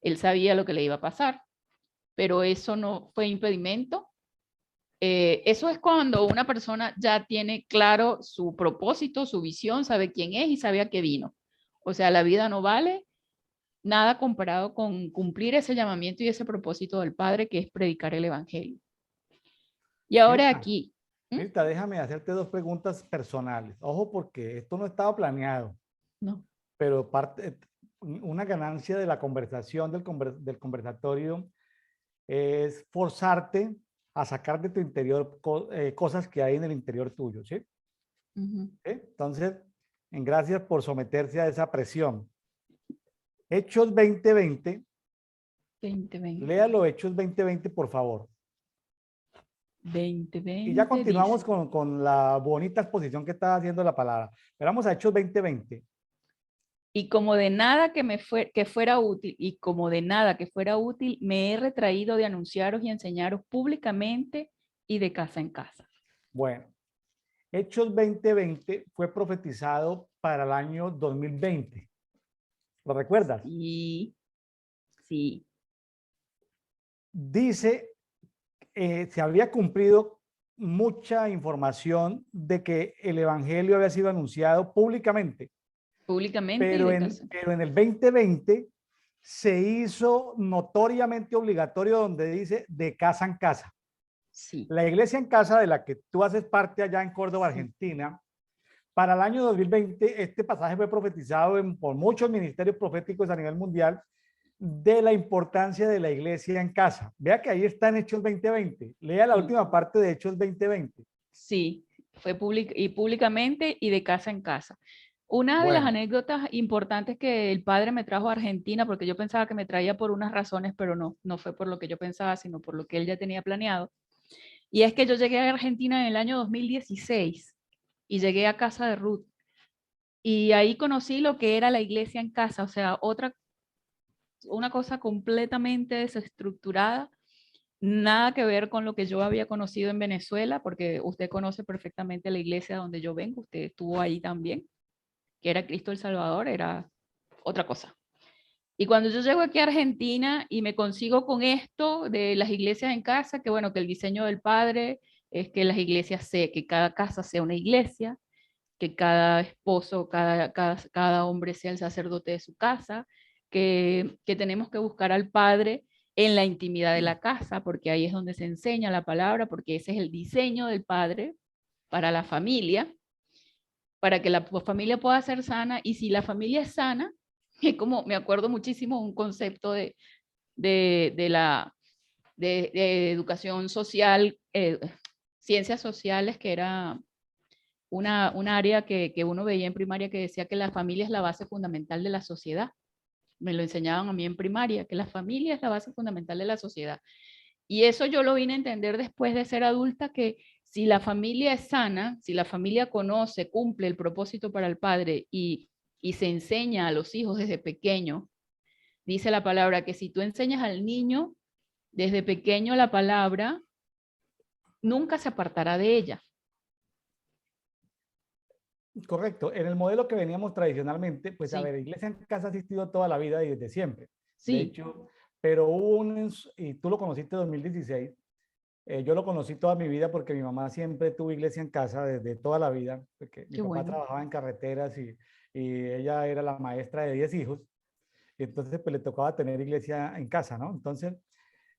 Él sabía lo que le iba a pasar, pero eso no fue impedimento. Eso es cuando una persona ya tiene claro su propósito, su visión, sabe quién es y sabe a qué vino. O sea, la vida no vale nada comparado con cumplir ese llamamiento y ese propósito del Padre, que es predicar el Evangelio. Y ahora Mirta, aquí. Mirta, déjame hacerte dos preguntas personales. Ojo, porque esto no estaba planeado, No. pero una ganancia de la conversación, del conversatorio, es forzarte a sacar de tu interior cosas que hay en el interior tuyo, ¿sí? ¿Sí? Entonces, en gracias por someterse a esa presión. Hechos 2020, 2020. léalo, Hechos 2020, por favor. Y ya 2020 continuamos dice. con la bonita exposición que está haciendo la palabra. Pero vamos a Hechos 2020. Y como de nada que fuera útil, y como de nada que fuera útil, me he retraído de anunciaros y enseñaros públicamente y de casa en casa. Bueno, Hechos 2020 fue profetizado para el año 2020. ¿Lo recuerdas? Sí, sí. Dice, se había cumplido mucha información de que el evangelio había sido anunciado públicamente, Públicamente y de casa. pero en el 2020 se hizo notoriamente obligatorio donde dice de casa en casa. Sí. La iglesia en casa de la que tú haces parte allá en Córdoba, Sí. Argentina, para el año 2020 este pasaje fue profetizado por muchos ministerios proféticos a nivel mundial de la importancia de la iglesia en casa. Vea que ahí está en Hechos 2020. Lea la Sí. última parte de Hechos 2020. Sí, fue públicamente y de casa en casa. Una de las Bueno, anécdotas importantes que el padre me trajo a Argentina, porque yo pensaba que me traía por unas razones, pero no fue por lo que yo pensaba, sino por lo que él ya tenía planeado. Y es que yo llegué a Argentina en el año 2016 y llegué a casa de Ruth. Y ahí conocí lo que era la iglesia en casa, o sea, una cosa completamente desestructurada, nada que ver con lo que yo había conocido en Venezuela, porque usted conoce perfectamente la iglesia donde yo vengo, usted estuvo ahí también, que era Cristo el Salvador, era otra cosa. Y cuando yo llego aquí a Argentina y me consigo con esto de las iglesias en casa, que bueno, que el diseño del Padre es que las iglesias que cada casa sea una iglesia, que cada esposo, cada hombre sea el sacerdote de su casa, que tenemos que buscar al Padre en la intimidad de la casa, porque ahí es donde se enseña la palabra, porque ese es el diseño del Padre para la familia, para que la familia pueda ser sana, y si la familia es sana, es como, me acuerdo muchísimo un concepto de de educación social, ciencias sociales, que era un área que uno veía en primaria que decía que la familia es la base fundamental de la sociedad. Me lo enseñaban a mí en primaria, que la familia es la base fundamental de la sociedad. Y eso yo lo vine a entender después de ser adulta, que si la familia es sana, si la familia conoce, cumple el propósito para el padre y se enseña a los hijos desde pequeño, dice la palabra que si tú enseñas al niño desde pequeño la palabra, nunca se apartará de ella. Correcto. En el modelo que veníamos tradicionalmente, pues a Sí, ver, iglesia en casa ha existido toda la vida y desde siempre. De sí, hecho, pero hubo y tú lo conociste en 2016, yo lo conocí toda mi vida porque mi mamá siempre tuvo iglesia en casa desde toda la vida, porque mi qué papá bueno. trabajaba en carreteras y ella era la maestra de 10 hijos, y entonces pues le tocaba tener iglesia en casa, ¿no? Entonces,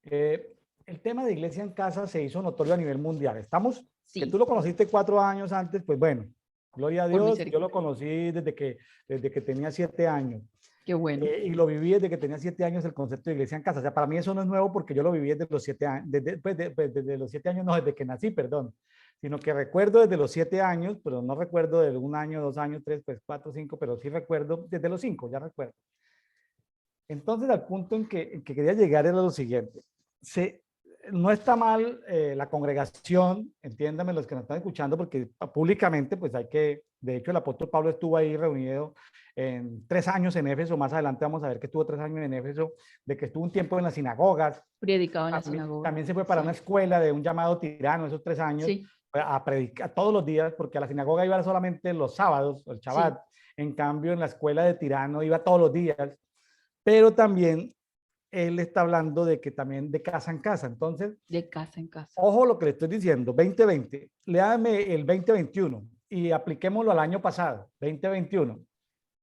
el tema de iglesia en casa se hizo notorio a nivel mundial. Estamos, que tú Sí, lo conociste 4 años antes, pues bueno, gloria a por Dios, yo lo misericordia. conocí desde que tenía 7 años. Qué bueno. Y lo viví desde que tenía 7 años el concepto de iglesia en casa. O sea, para mí eso no es nuevo porque yo lo viví desde los 7 años, desde los 7 años, no, desde que nací, perdón, sino que recuerdo desde los 7 años, pero no recuerdo de 1 año, 2 años, 3, pues 4, 5, pero sí recuerdo desde los 5, ya recuerdo. Entonces, al punto en que quería llegar era lo siguiente. Se, no está mal la congregación, entiéndame los que nos están escuchando, porque públicamente, pues hay que, de hecho, el apóstol Pablo estuvo ahí reunido en 3 años en Éfeso, más adelante vamos a ver que estuvo 3 años en Éfeso, de que estuvo un tiempo en las sinagogas, Predicado en la también, sinagoga. también se fue para una Sí, escuela de un llamado tirano esos 3 años, sí, a predicar todos los días, porque a la sinagoga iba solamente los sábados, el sí, Shabbat, en cambio en la escuela de tirano iba todos los días, pero también él está hablando de que también de casa en casa. Entonces, de casa en casa. ojo lo que le estoy diciendo, 2020, léame el 2021 y apliquémoslo al año pasado, 2021.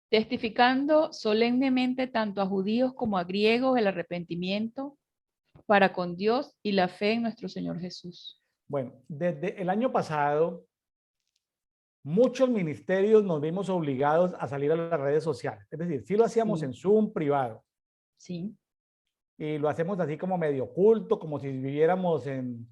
Testificando solemnemente tanto a judíos como a griegos el arrepentimiento para con Dios y la fe en nuestro Señor Jesús. Bueno, desde el año pasado, muchos ministerios nos vimos obligados a salir a las redes sociales. Es decir, sí lo hacíamos Sí, en Zoom privado sí, y lo hacemos así como medio oculto, como si viviéramos en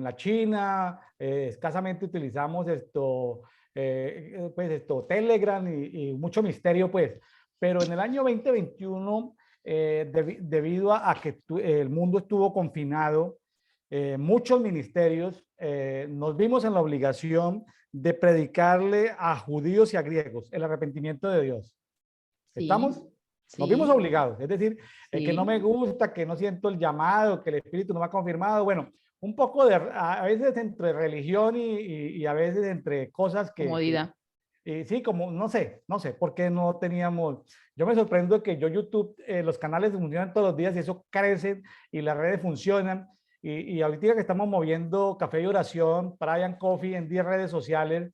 la China, escasamente utilizamos pues esto, Telegram y mucho misterio, pues. Pero en el año 2021, debido a que el mundo estuvo confinado, muchos ministerios nos vimos en la obligación de predicarle a judíos y a griegos el arrepentimiento de Dios. sí, ¿Estamos? Nos vimos sí, obligados. Es decir, que no sí. me gusta, que no siento el llamado, que el Espíritu no me ha confirmado. Bueno, un poco a veces entre religión y a veces entre cosas Comodidad. sí, como, no sé, por qué no teníamos. Yo me sorprendo que yo YouTube, los canales funcionan todos los días y eso crece y las redes funcionan. Y ahorita que estamos moviendo Café y Oración, Brian Coffee en 10 redes sociales,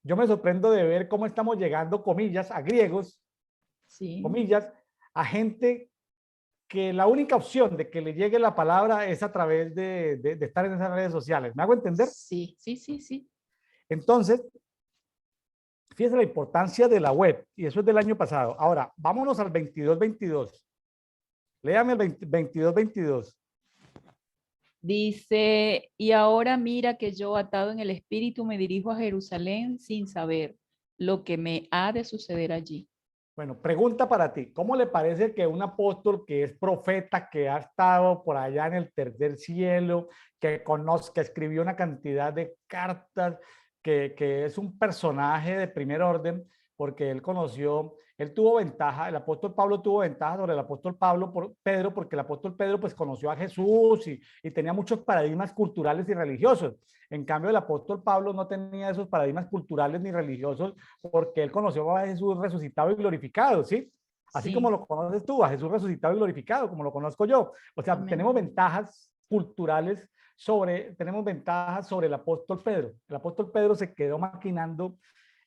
yo me sorprendo de ver cómo estamos llegando, comillas, a griegos, Sí, comillas, a gente que la única opción de que le llegue la palabra es a través de estar en esas redes sociales. ¿Me hago entender? sí, sí, sí, sí. Entonces, fíjese la importancia de la web, y eso es del año pasado. Ahora, vámonos al 22-22. Léame el 22-22. Dice, y ahora mira que yo atado en el espíritu me dirijo a Jerusalén sin saber lo que me ha de suceder allí. Bueno, pregunta para ti. ¿Cómo le parece que un apóstol que es profeta, que ha estado por allá en el tercer cielo, que conoce, que escribió una cantidad de cartas, que es un personaje de primer orden, porque él conoció, él tuvo ventaja, el apóstol Pablo tuvo ventaja sobre el apóstol Pedro, porque el apóstol Pedro pues conoció a Jesús y tenía muchos paradigmas culturales y religiosos. En cambio, el apóstol Pablo no tenía esos paradigmas culturales ni religiosos porque él conoció a Jesús resucitado y glorificado, ¿sí? Así como Sí, lo conoces tú, a Jesús resucitado y glorificado, como lo conozco yo. O sea, amén. tenemos ventajas sobre el apóstol Pedro. El apóstol Pedro se quedó maquinando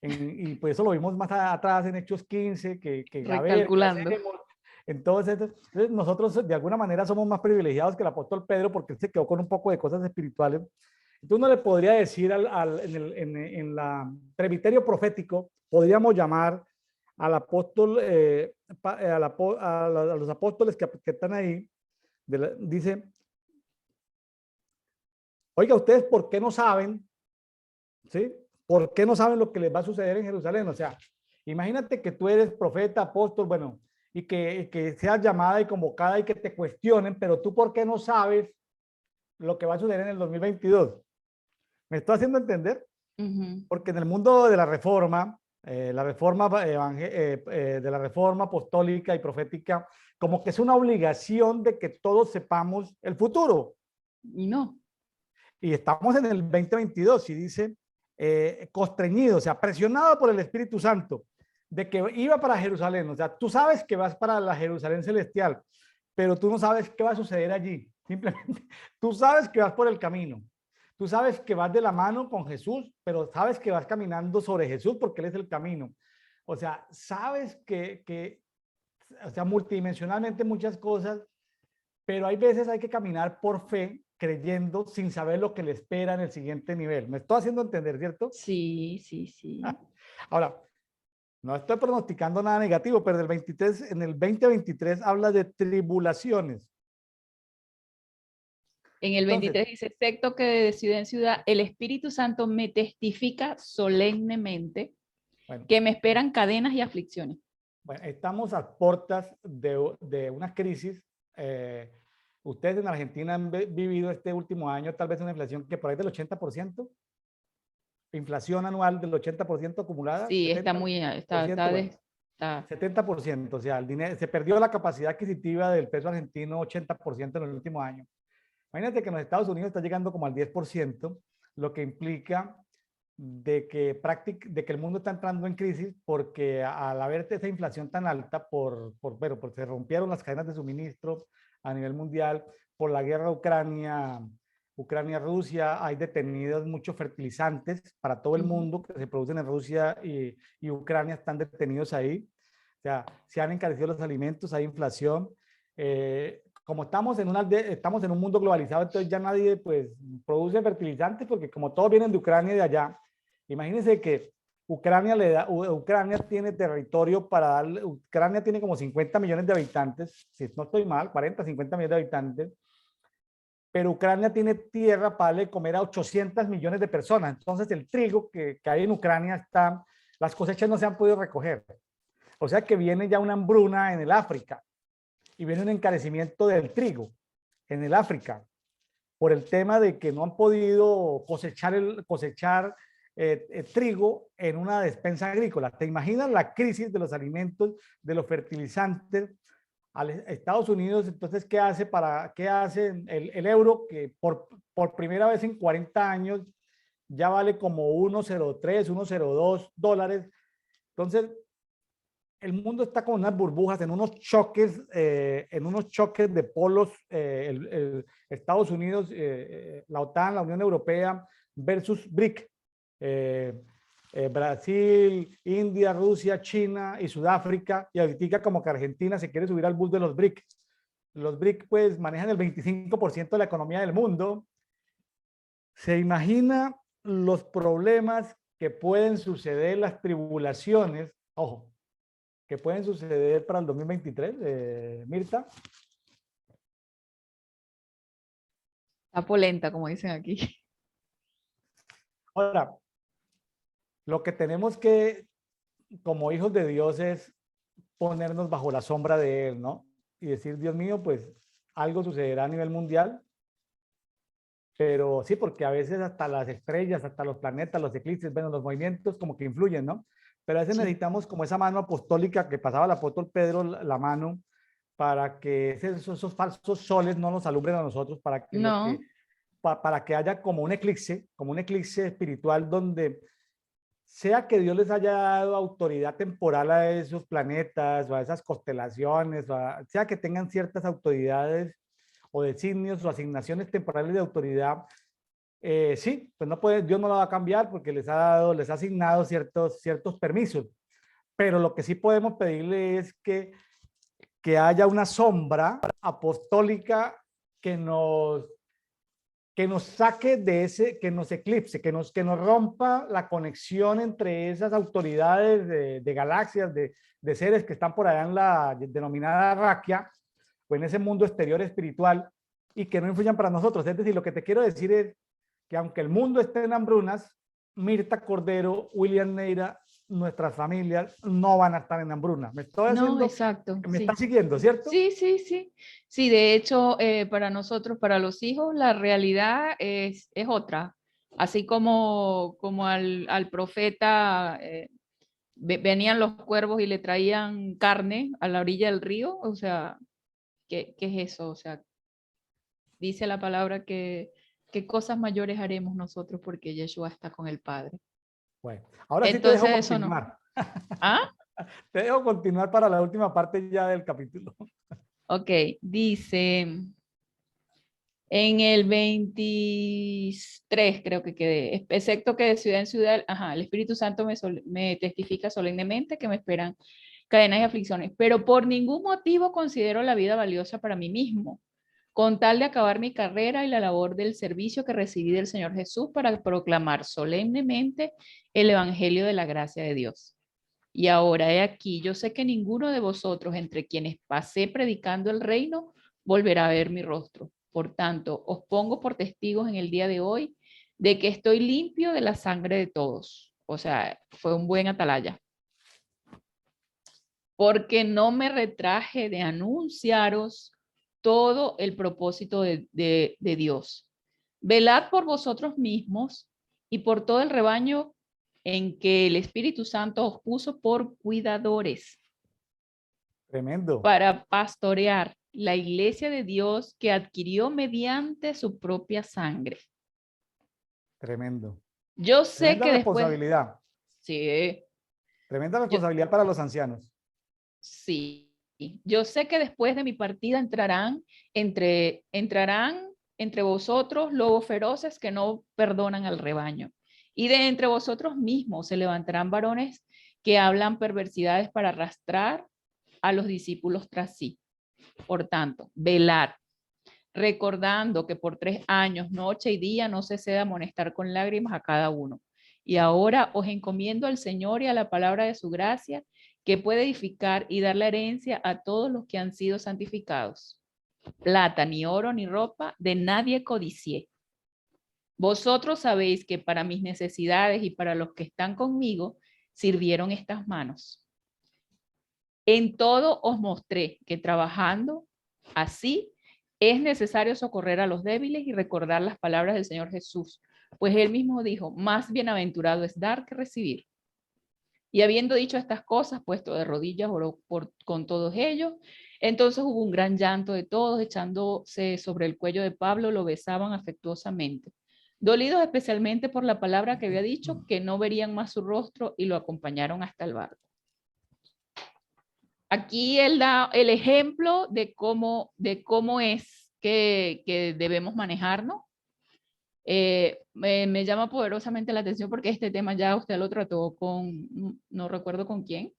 y por eso lo vimos más atrás en Hechos 15, que a ver, ¿qué Recalculando. hacemos? Entonces, nosotros de alguna manera somos más privilegiados que el apóstol Pedro porque él se quedó con un poco de cosas espirituales. Tú no le podría decir en la presbiterio profético, podríamos llamar al apóstol, a los apóstoles que están ahí, dice, Oiga, ¿ustedes por qué no saben? ¿Sí? ¿Por qué no saben lo que les va a suceder en Jerusalén? O sea, imagínate que tú eres profeta, apóstol, bueno, y que seas llamada y convocada y que te cuestionen, pero tú ¿por qué no sabes lo que va a suceder en el 2022? ¿Me estoy haciendo entender? Ujú. Porque en el mundo de la reforma de la reforma apostólica y profética, como que es una obligación de que todos sepamos el futuro. Y no. Y estamos en el 2022 y dice, constreñido, o sea, presionado por el Espíritu Santo, de que iba para Jerusalén. O sea, tú sabes que vas para la Jerusalén celestial, pero tú no sabes qué va a suceder allí. Simplemente, tú sabes que vas por el camino. Tú sabes que vas de la mano con Jesús, pero sabes que vas caminando sobre Jesús porque Él es el camino. O sea, sabes que o sea, multidimensionalmente muchas cosas, pero hay veces hay que caminar por fe, creyendo sin saber lo que le espera en el siguiente nivel. Me estoy haciendo entender, ¿cierto? Sí, sí, sí. Ahora, no estoy pronosticando nada negativo, pero en el 2023 habla de tribulaciones. En el Entonces, 23 dice, excepto que de ciudad en ciudad, el Espíritu Santo me testifica solemnemente bueno, que me esperan cadenas y aflicciones. bueno, estamos a puertas de una crisis. Ustedes en Argentina han vivido este último año tal vez una inflación que por ahí del 80%, inflación anual del 80% acumulada, Sí, está muy, está, 70%, bueno, está, 70%, o sea, el dinero, se perdió la capacidad adquisitiva del peso argentino 80% en el último año. Imagínate que en los Estados Unidos está llegando como al 10%, lo que implica de que el mundo está entrando en crisis porque al haber esa inflación tan alta bueno, porque se rompieron las cadenas de suministro a nivel mundial, por la guerra Ucrania-Rusia, hay detenidos muchos fertilizantes para todo el mundo que se producen en Rusia y Ucrania, están detenidos ahí. O sea, se han encarecido los alimentos, hay inflación. Como estamos en un mundo globalizado, entonces ya nadie pues produce fertilizantes porque como todos vienen de Ucrania y de allá, imagínense que Ucrania tiene territorio para darle, Ucrania tiene como 50 millones de habitantes, si no estoy mal, 40, 50 millones de habitantes, pero Ucrania tiene tierra para darle comer a 800 millones de personas. Entonces el trigo que hay en Ucrania está, las cosechas no se han podido recoger. O sea que viene ya una hambruna en el África y viene un encarecimiento del trigo en el África por el tema de que no han podido cosechar trigo en una despensa agrícola. ¿Te imaginas la crisis de los alimentos, de los fertilizantes? Estados Unidos, entonces, ¿qué hace el euro que por primera vez en 40 años ya vale como 1,03, 1,02 dólares? Entonces, el mundo está con unas burbujas, en unos choques de polos, Estados Unidos, la OTAN, la Unión Europea versus BRIC, Brasil, India, Rusia, China y Sudáfrica, y ahorita como que Argentina se quiere subir al bus de los BRIC. Los BRIC pues manejan el 25% de la economía del mundo. ¿Se imagina los problemas que pueden suceder, las tribulaciones? Ojo, que pueden suceder para el 2023, Mirta. está polenta, como dicen aquí. Ahora, lo que tenemos que, como hijos de Dios, es ponernos bajo la sombra de Él, ¿no? Y decir, Dios mío, pues algo sucederá a nivel mundial, pero sí, porque a veces hasta las estrellas, hasta los planetas, los eclipses, bueno, los movimientos como que influyen, ¿no? Pero a veces Sí. necesitamos como esa mano apostólica que pasaba el apóstol Pedro la mano para que esos falsos soles no nos alumbren a nosotros, No, para que haya como un eclipse espiritual donde sea que Dios les haya dado autoridad temporal a esos planetas o a esas constelaciones, sea que tengan ciertas autoridades o designios o asignaciones temporales de autoridad, sí, pues no puede, Dios no lo va a cambiar porque les ha asignado ciertos permisos. Pero lo que sí podemos pedirle es que haya una sombra apostólica que nos que nos saque de ese, que nos eclipse, que nos rompa la conexión entre esas autoridades de galaxias, de seres que están por allá en la denominada raquia, o en ese mundo exterior espiritual, y que no influyan para nosotros. Es decir, lo que te quiero decir es, que aunque el mundo esté en hambrunas, Mirta Cordero, William Neira, nuestras familias no van a estar en hambruna. Me estoy No, haciendo, exacto, me está sí. siguiendo, ¿cierto? Sí, sí, sí. Sí, de hecho, para nosotros, para los hijos, la realidad es otra. Así como al profeta venían los cuervos y le traían carne a la orilla del río, o sea, ¿qué es eso? O sea, dice la palabra que cosas mayores haremos nosotros porque Yeshua está con el Padre. Bueno, ahora sí te dejo Entonces, eso no. continuar. ¿Ah? Te dejo continuar para la última parte ya del capítulo. Ok, dice en el 23, creo que quedé, excepto que de ciudad en ciudad, ajá, el Espíritu Santo me testifica solemnemente que me esperan cadenas y aflicciones, pero por ningún motivo considero la vida valiosa para mí mismo, con tal de acabar mi carrera y la labor del servicio que recibí del Señor Jesús para proclamar solemnemente el Evangelio de la gracia de Dios. Y ahora he aquí, yo sé que ninguno de vosotros entre quienes pasé predicando el reino volverá a ver mi rostro. Por tanto, os pongo por testigos en el día de hoy de que estoy limpio de la sangre de todos. O sea, fue un buen atalaya. Porque no me retraje de anunciaros todo el propósito de Dios. Velad por vosotros mismos y por todo el rebaño en que el Espíritu Santo os puso por cuidadores Tremendo, para pastorear la iglesia de Dios que adquirió mediante su propia sangre. tremendo. Yo sé Tremenda que después, responsabilidad. sí, Tremenda yo, responsabilidad para los ancianos. sí, yo sé que después de mi partida entrarán entre vosotros lobos feroces que no perdonan al rebaño. Y de entre vosotros mismos se levantarán varones que hablan perversidades para arrastrar a los discípulos tras sí. Por tanto, velad, recordando que por 3 años, noche y día, no cesé de amonestar con lágrimas a cada uno. Y ahora os encomiendo al Señor y a la palabra de su gracia, que puede edificar y dar la herencia a todos los que han sido santificados. Plata, ni oro, ni ropa, de nadie codicié. Vosotros sabéis que para mis necesidades y para los que están conmigo, sirvieron estas manos. En todo os mostré que trabajando así es necesario socorrer a los débiles y recordar las palabras del Señor Jesús, pues él mismo dijo, más bienaventurado es dar que recibir. Y habiendo dicho estas cosas, puesto de rodillas, oró con todos ellos. Entonces hubo un gran llanto de todos, echándose sobre el cuello de Pablo, lo besaban afectuosamente. Dolidos especialmente por la palabra que había dicho, que no verían más su rostro y lo acompañaron hasta el barco. Aquí él da el ejemplo de cómo es que debemos manejarnos. Me llama poderosamente la atención porque este tema ya usted lo trató con, no recuerdo con quién,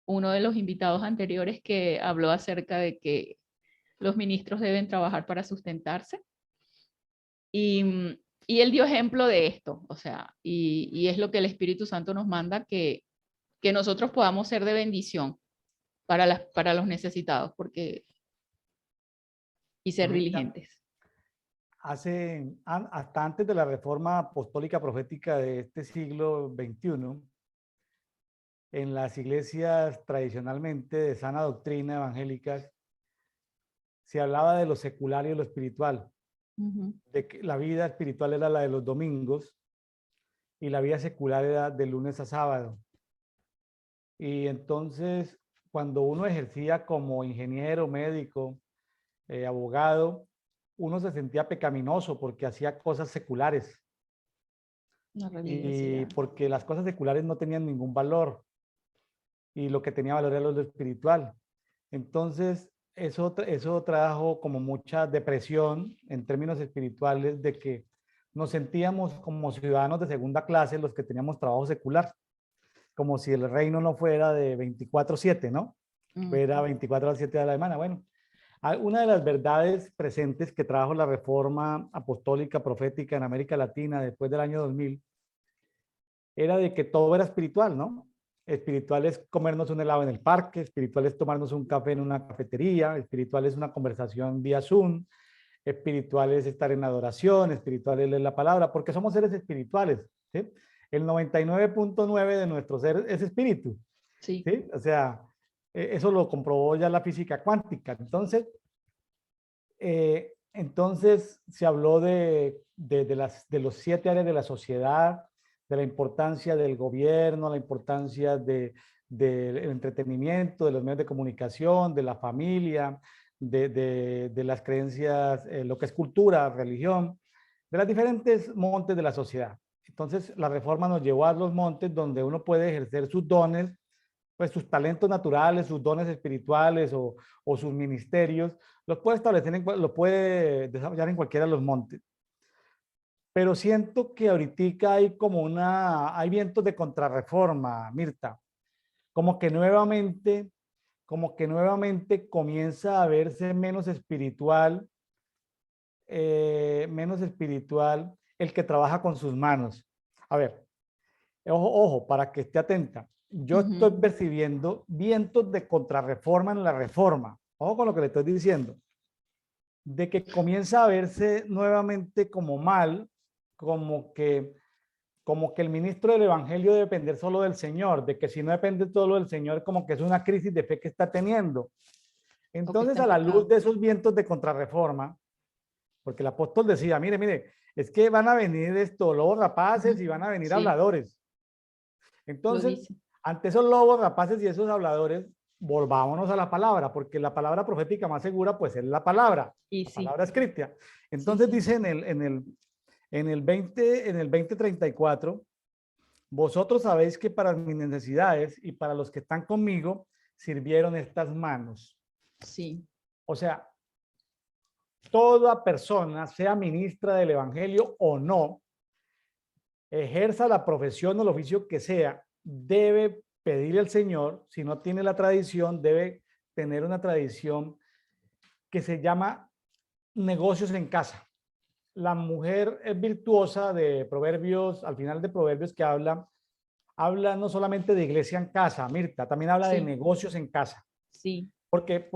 uno de los invitados anteriores que habló acerca de que los ministros deben trabajar para sustentarse. Y él dio ejemplo de esto, o sea, y es lo que el Espíritu Santo nos manda que nosotros podamos ser de bendición para los necesitados, porque y ser Mira, diligentes. hasta antes de la reforma apostólica profética de este siglo XXI, en las iglesias tradicionalmente de sana doctrina evangélicas, se hablaba de lo secular y de lo espiritual, de que la vida espiritual era la de los domingos y la vida secular era de lunes a sábado. Y entonces, cuando uno ejercía como ingeniero, médico, abogado, uno se sentía pecaminoso porque hacía cosas seculares Una y religiosidad. porque las cosas seculares no tenían ningún valor y lo que tenía valor era lo espiritual. Entonces, eso trajo como mucha depresión en términos espirituales de que nos sentíamos como ciudadanos de segunda clase los que teníamos trabajo secular, como si el reino no fuera de 24/7, ¿no? Fuera 24/7 de la semana. Bueno, una de las verdades presentes que trajo la reforma apostólica profética en América Latina después del año 2000 era de que todo era espiritual, ¿no? Espiritual es comernos un helado en el parque, espiritual es tomarnos un café en una cafetería, espiritual es una conversación vía Zoom, espiritual es estar en adoración, espiritual es leer la palabra, porque somos seres espirituales, ¿sí? El 99.9 de nuestro ser es espíritu, Sí. ¿sí? O sea, eso lo comprobó ya la física cuántica. Entonces se habló de los 7 áreas de la sociedad, de la importancia del gobierno, la importancia del entretenimiento, de los medios de comunicación, de la familia, de las creencias, lo que es cultura, religión, de las diferentes montes de la sociedad. Entonces la reforma nos llevó a los montes donde uno puede ejercer sus dones, pues sus talentos naturales, sus dones espirituales o sus ministerios, los puede establecer, lo puede desarrollar en cualquiera de los montes. Pero siento que ahorita hay hay vientos de contrarreforma, Mirta, como que nuevamente, como que nuevamente comienza a verse menos espiritual el que trabaja con sus manos. A ver, ojo, para que esté atenta. Yo estoy percibiendo vientos de contrarreforma en la reforma. Ojo con lo que le estoy diciendo. De que comienza a verse nuevamente como mal, como que, como que el ministro del Evangelio debe depender solo del Señor, de que si no depende todo del Señor, como que es una crisis de fe que está teniendo. Entonces, a la luz de esos vientos de contrarreforma, porque el apóstol decía, mire, es que van a venir lobos rapaces y van a venir habladores. Entonces, ante esos lobos rapaces y esos habladores, volvámonos a la palabra, porque la palabra profética más segura pues es la palabra, palabra escrita. Entonces dice en el 20:34, vosotros sabéis que para mis necesidades y para los que están conmigo sirvieron estas manos. Sí. O sea, toda persona, sea ministra del evangelio o no, ejerza la profesión o el oficio que sea, debe pedirle al Señor, si no tiene la tradición, debe tener una tradición que se llama negocios en casa. La mujer es virtuosa de Proverbios, al final de Proverbios que habla no solamente de iglesia en casa, Mirta, también habla de negocios en casa. Sí. Porque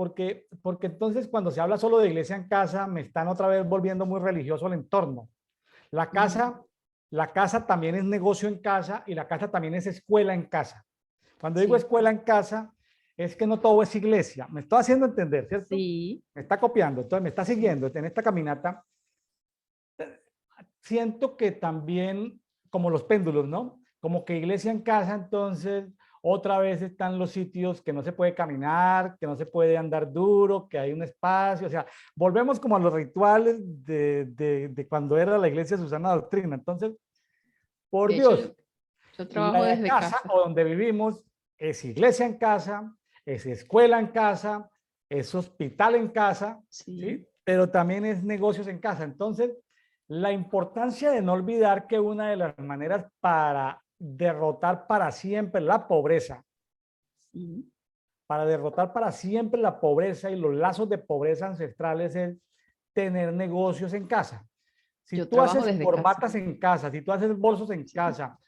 entonces cuando se habla solo de iglesia en casa, me están otra vez volviendo muy religioso el entorno. La casa también es negocio en casa y la casa también es escuela en casa. Cuando digo escuela en casa, es que no todo es iglesia. Me estoy haciendo entender, ¿cierto? Sí. Me está copiando, entonces me está siguiendo en esta caminata. Siento que también, como los péndulos, ¿no? Como que iglesia en casa, entonces otra vez están los sitios que no se puede caminar, que no se puede andar duro, que hay un espacio, o sea, volvemos como a los rituales de cuando era la iglesia Susana Doctrina. Entonces, por Dios, yo trabajo la desde casa o donde vivimos es iglesia en casa, es escuela en casa, es hospital en casa, ¿sí? Pero también es negocios en casa. Entonces, la importancia de no olvidar que una de las maneras para derrotar para siempre la pobreza, para derrotar para siempre la pobreza y los lazos de pobreza ancestrales es tener negocios en casa. Si tú haces corbatas en casa, si tú haces bolsos en casa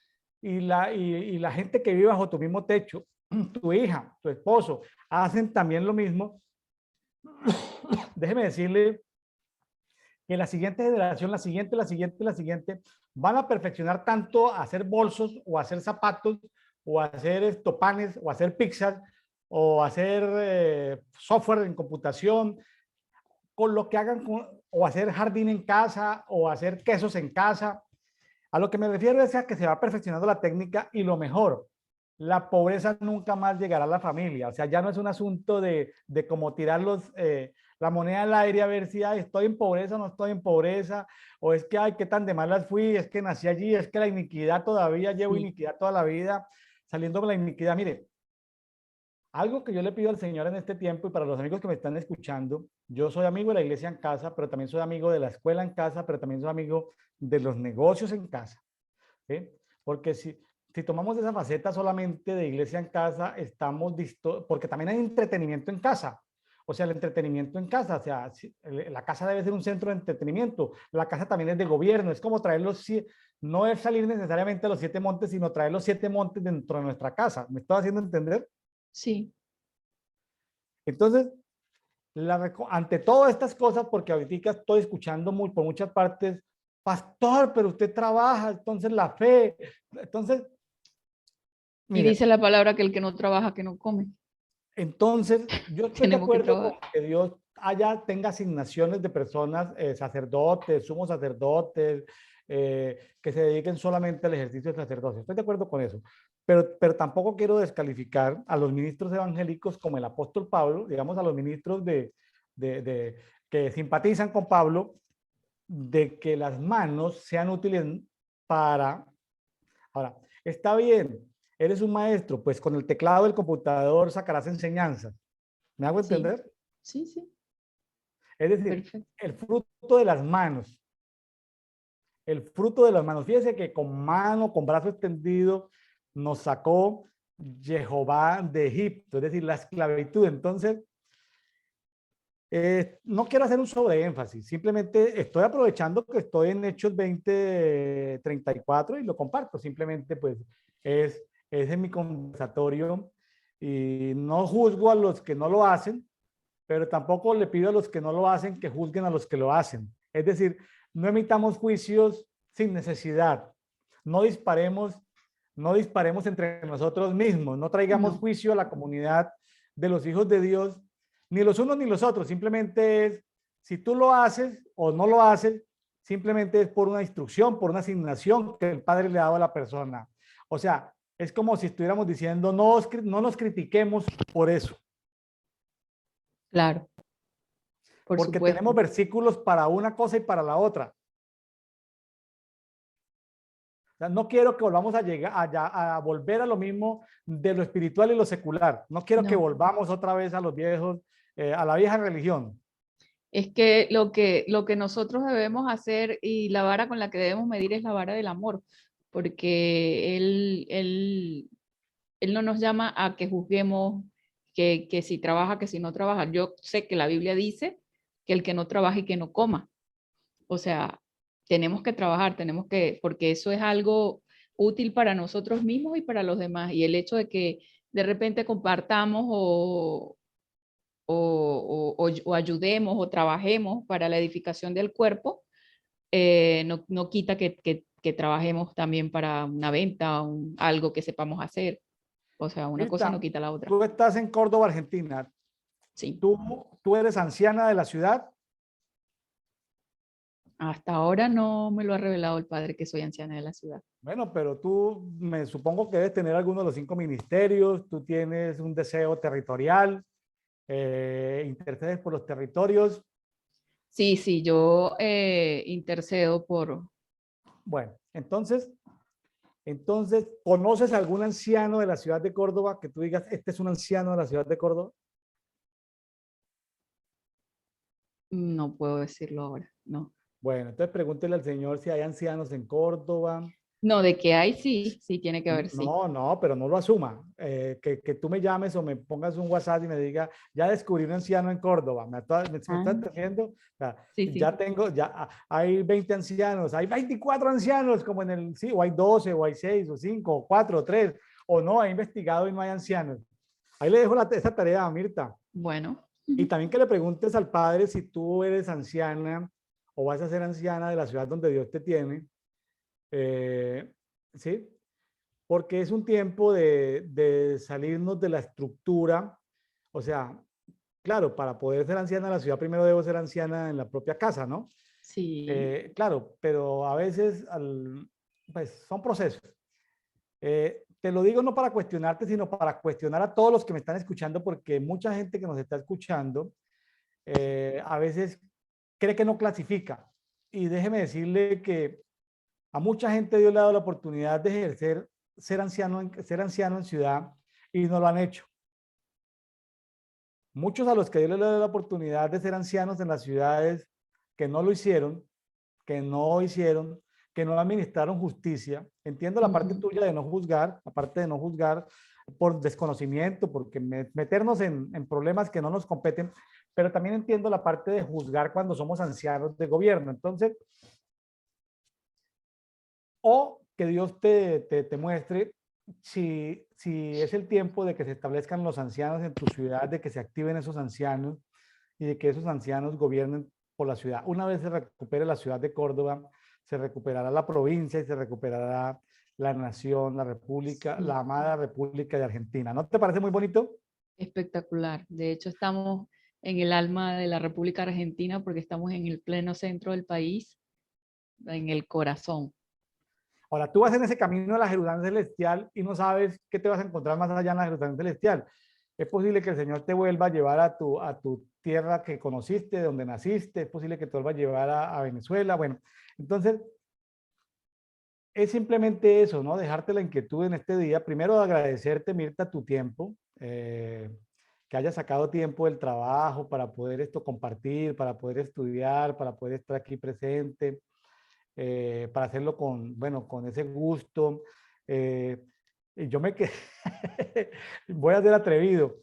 y la gente que vive bajo tu mismo techo, tu hija, tu esposo, hacen también lo mismo, déjeme decirle que la siguiente generación, la siguiente, van a perfeccionar tanto a hacer bolsos o a hacer zapatos o a hacer estopanes o a hacer pizzas o a hacer software en computación, con lo que hagan o hacer jardín en casa o hacer quesos en casa. A lo que me refiero es a que se va perfeccionando la técnica y lo mejor, la pobreza nunca más llegará a la familia. O sea, ya no es un asunto de como tirar la moneda al aire a ver si estoy en pobreza o no estoy en pobreza, o es que, ay, qué tan de malas fui, es que nací allí, es que la iniquidad todavía, llevo iniquidad toda la vida, saliendo con la iniquidad. Mire, algo que yo le pido al Señor en este tiempo y para los amigos que me están escuchando, yo soy amigo de la iglesia en casa, pero también soy amigo de la escuela en casa, pero también soy amigo de los negocios en casa. ¿Sí? Porque si tomamos esa faceta solamente de iglesia en casa, estamos porque también hay entretenimiento en casa. O sea, el entretenimiento en casa, o sea, la casa debe ser un centro de entretenimiento. La casa también es de gobierno, es como no es salir necesariamente a los 7 montes, sino traer los 7 montes dentro de nuestra casa. ¿Me estoy haciendo entender? Sí. Entonces, ante todas estas cosas, porque ahorita estoy escuchando muy, por muchas partes, pastor, pero usted trabaja, entonces la fe, entonces, Y mire, dice la palabra que el que no trabaja, que no come. entonces yo estoy de Tenemos que acuerdo con trabajar. que Dios tenga asignaciones de personas, sacerdotes, sumos sacerdotes, que se dediquen solamente al ejercicio del sacerdocio. Estoy de acuerdo con eso. Pero tampoco quiero descalificar a los ministros evangélicos como el apóstol Pablo, digamos a los ministros que simpatizan con Pablo, de que las manos sean útiles para... Ahora, está bien, eres un maestro, pues con el teclado del computador sacarás enseñanzas. ¿Me hago Sí, entender? sí, sí, Es decir, perfecto. el fruto de las manos, el fruto de las manos. Fíjese que con mano, con brazo extendido, nos sacó Jehová de Egipto, es decir, la esclavitud. Entonces, no quiero hacer un sobreénfasis, simplemente estoy aprovechando que estoy en Hechos 20:34 y lo comparto. Simplemente, pues, es en mi conversatorio y no juzgo a los que no lo hacen, pero tampoco le pido a los que no lo hacen que juzguen a los que lo hacen. Es decir, no emitamos juicios sin necesidad. No disparemos, no disparemos entre nosotros mismos. No traigamos No, juicio a la comunidad de los hijos de Dios, ni los unos ni los otros. Simplemente es, si tú lo haces o no lo haces, simplemente es por una instrucción, por una asignación que el Padre le ha dado a la persona. O sea, es como si estuviéramos diciendo, no nos critiquemos por eso. claro, por Porque tenemos supuesto. versículos para una cosa y para la otra. O sea, no quiero que volvamos a llegar a volver a lo mismo de lo espiritual y lo secular. No quiero que No, volvamos otra vez a los viejos, a la vieja religión. es que lo que nosotros debemos hacer y la vara con la que debemos medir es la vara del amor, porque él no nos llama a que juzguemos que si trabaja, que si no trabaja. Yo sé que la Biblia dice que el que no trabaja y que no coma. O sea, tenemos que trabajar, tenemos que, porque eso es algo útil para nosotros mismos y para los demás. Y el hecho de que de repente compartamos o ayudemos o trabajemos para la edificación del cuerpo, no quita que trabajemos también para una venta, algo que sepamos hacer. O sea, una cosa no Mirta, quita la otra. tú estás en Córdoba, Argentina. Sí. Tú eres anciana de la ciudad. Hasta ahora no me lo ha revelado el padre que soy anciana de la ciudad. Bueno, pero tú me supongo que debes tener alguno de los 5 ministerios. Tú tienes un deseo territorial, intercedes por los territorios. Sí, sí, yo intercedo Bueno, entonces, ¿conoces algún anciano de la ciudad de Córdoba que tú digas, este es un anciano de la ciudad de Córdoba? no puedo decirlo ahora, no. Bueno, entonces pregúntele al Señor si hay ancianos en Córdoba. No, de que hay, sí, sí, tiene que haber, sí. No, no, pero no lo asuma. Que tú me llames o me pongas un WhatsApp y me diga, ya descubrí un anciano en Córdoba. ¿Me Ah, estás diciendo? O sea, sí, ya sí. tengo, hay 20 ancianos, hay 24 ancianos, como en el, sí, o hay 12, o hay 6, o 5, o 4, o 3, o no, he investigado y no hay ancianos. Ahí le dejo esa tarea a Mirta. Bueno, Y también que le preguntes al padre si tú eres anciana o vas a ser anciana de la ciudad donde Dios te tiene. ¿Sí? Porque es un tiempo de salirnos de la estructura. O sea, claro, para poder ser anciana en la ciudad, primero debo ser anciana en la propia casa, ¿no? sí, Claro, pero a veces pues, son procesos. Te lo digo no para cuestionarte, sino para cuestionar a todos los que me están escuchando, porque mucha gente que nos está escuchando a veces cree que no clasifica. Y déjeme decirle que a mucha gente Dios le ha dado la oportunidad de ejercer, ser anciano en ciudad y no lo han hecho. Muchos a los que Dios le ha dado la oportunidad de ser ancianos en las ciudades que no lo hicieron, que no hicieron, que no administraron justicia. Entiendo la parte ujú, tuya de no juzgar, aparte de no juzgar por desconocimiento, porque meternos en problemas que no nos competen, pero también entiendo la parte de juzgar cuando somos ancianos de gobierno. Entonces, o que Dios te muestre si es el tiempo de que se establezcan los ancianos en tu ciudad, de que se activen esos ancianos y de que esos ancianos gobiernen por la ciudad. Una vez se recupere la ciudad de Córdoba, se recuperará la provincia y se recuperará la nación, la república, Sí, la amada República de Argentina. ¿No te parece muy bonito? espectacular. De hecho, estamos en el alma de la República Argentina porque estamos en el pleno centro del país, en el corazón. Ahora, tú vas en ese camino a la Jerusalén celestial y no sabes qué te vas a encontrar más allá en la Jerusalén celestial. Es posible que el Señor te vuelva a llevar a tu tierra que conociste, de donde naciste. Es posible que te vuelva a llevar a Venezuela. Bueno, entonces es simplemente eso, ¿no? Dejarte la inquietud en este día. Primero, agradecerte, Mirta, tu tiempo, que hayas sacado tiempo del trabajo para poder esto compartir, para poder estudiar, para poder estar aquí presente, para hacerlo con, bueno, con ese gusto. Y yo me quedé, voy a ser atrevido,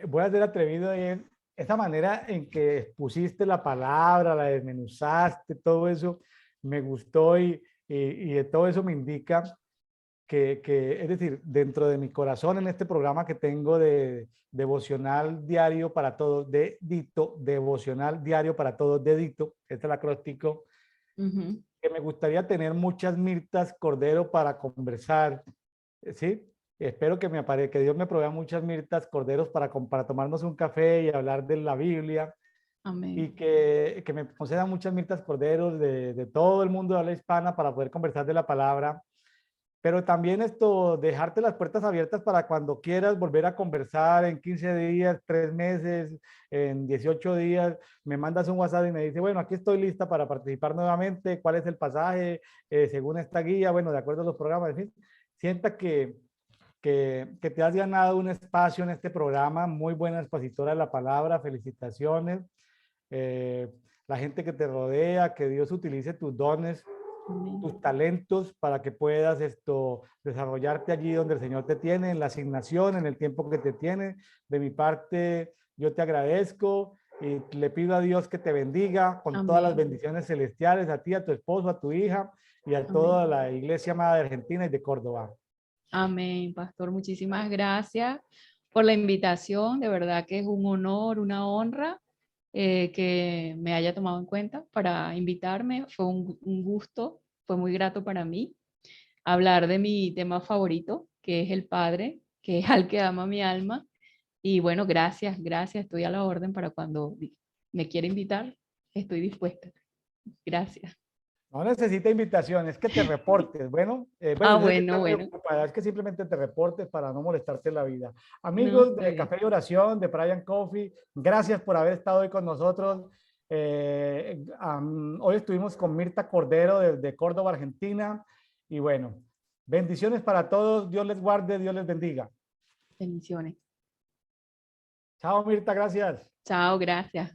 voy a ser atrevido en esa manera en que expusiste la palabra, la desmenuzaste, todo eso me gustó y de todo eso me indica es decir, dentro de mi corazón en este programa que tengo de devocional diario para todos, de Dito, devocional diario para todos, de Dito, este es el acróstico, Ujú. que me gustaría tener muchas Mirtas Cordero para conversar, ¿sí? Espero que que Dios me provea muchas Mirtas Corderos para tomarnos un café y hablar de la Biblia y Amén. que me conceda muchas Mirtas Corderos de todo el mundo de habla hispana para poder conversar de la palabra, pero también esto, dejarte las puertas abiertas para cuando quieras volver a conversar en 15 días, 3 meses, en 18 días, me mandas un WhatsApp y me dice, bueno, aquí estoy lista para participar nuevamente, cuál es el pasaje, según esta guía, bueno, de acuerdo a los programas, en fin, sienta que te has ganado un espacio en este programa, muy buena expositora de la palabra, felicitaciones. Eh, la gente que te rodea, que Dios utilice tus dones, Amén. tus talentos para que puedas desarrollarte allí donde el Señor te tiene, en la asignación, en el tiempo que te tiene. De mi parte, yo te agradezco y le pido a Dios que te bendiga con todas las Amén. bendiciones celestiales, a ti, a tu esposo, a tu hija y a Amén. toda la iglesia amada de Argentina y de Córdoba. Amén, pastor. Muchísimas gracias por la invitación. De verdad que es un honor, una honra que me haya tomado en cuenta para invitarme. Fue un gusto, fue muy grato para mí hablar de mi tema favorito, que es el Padre, que es al que ama mi alma. Y bueno, gracias, gracias. Estoy a la orden para cuando me quiera invitar. Estoy dispuesta. Gracias. No necesita invitación, es que te reportes. Bueno, Ah, yo sé que bueno, estás muy bueno. ocupada, es que simplemente te reportes para no molestarte la vida. No, Amigos está de bien. Café y Oración, de Brian Coffee, gracias por haber estado hoy con nosotros. Hoy estuvimos con Mirta Cordero de Córdoba, Argentina. Y bueno, bendiciones para todos. Dios les guarde, Dios les bendiga. Bendiciones. Chao, Mirta, gracias. Chao, gracias.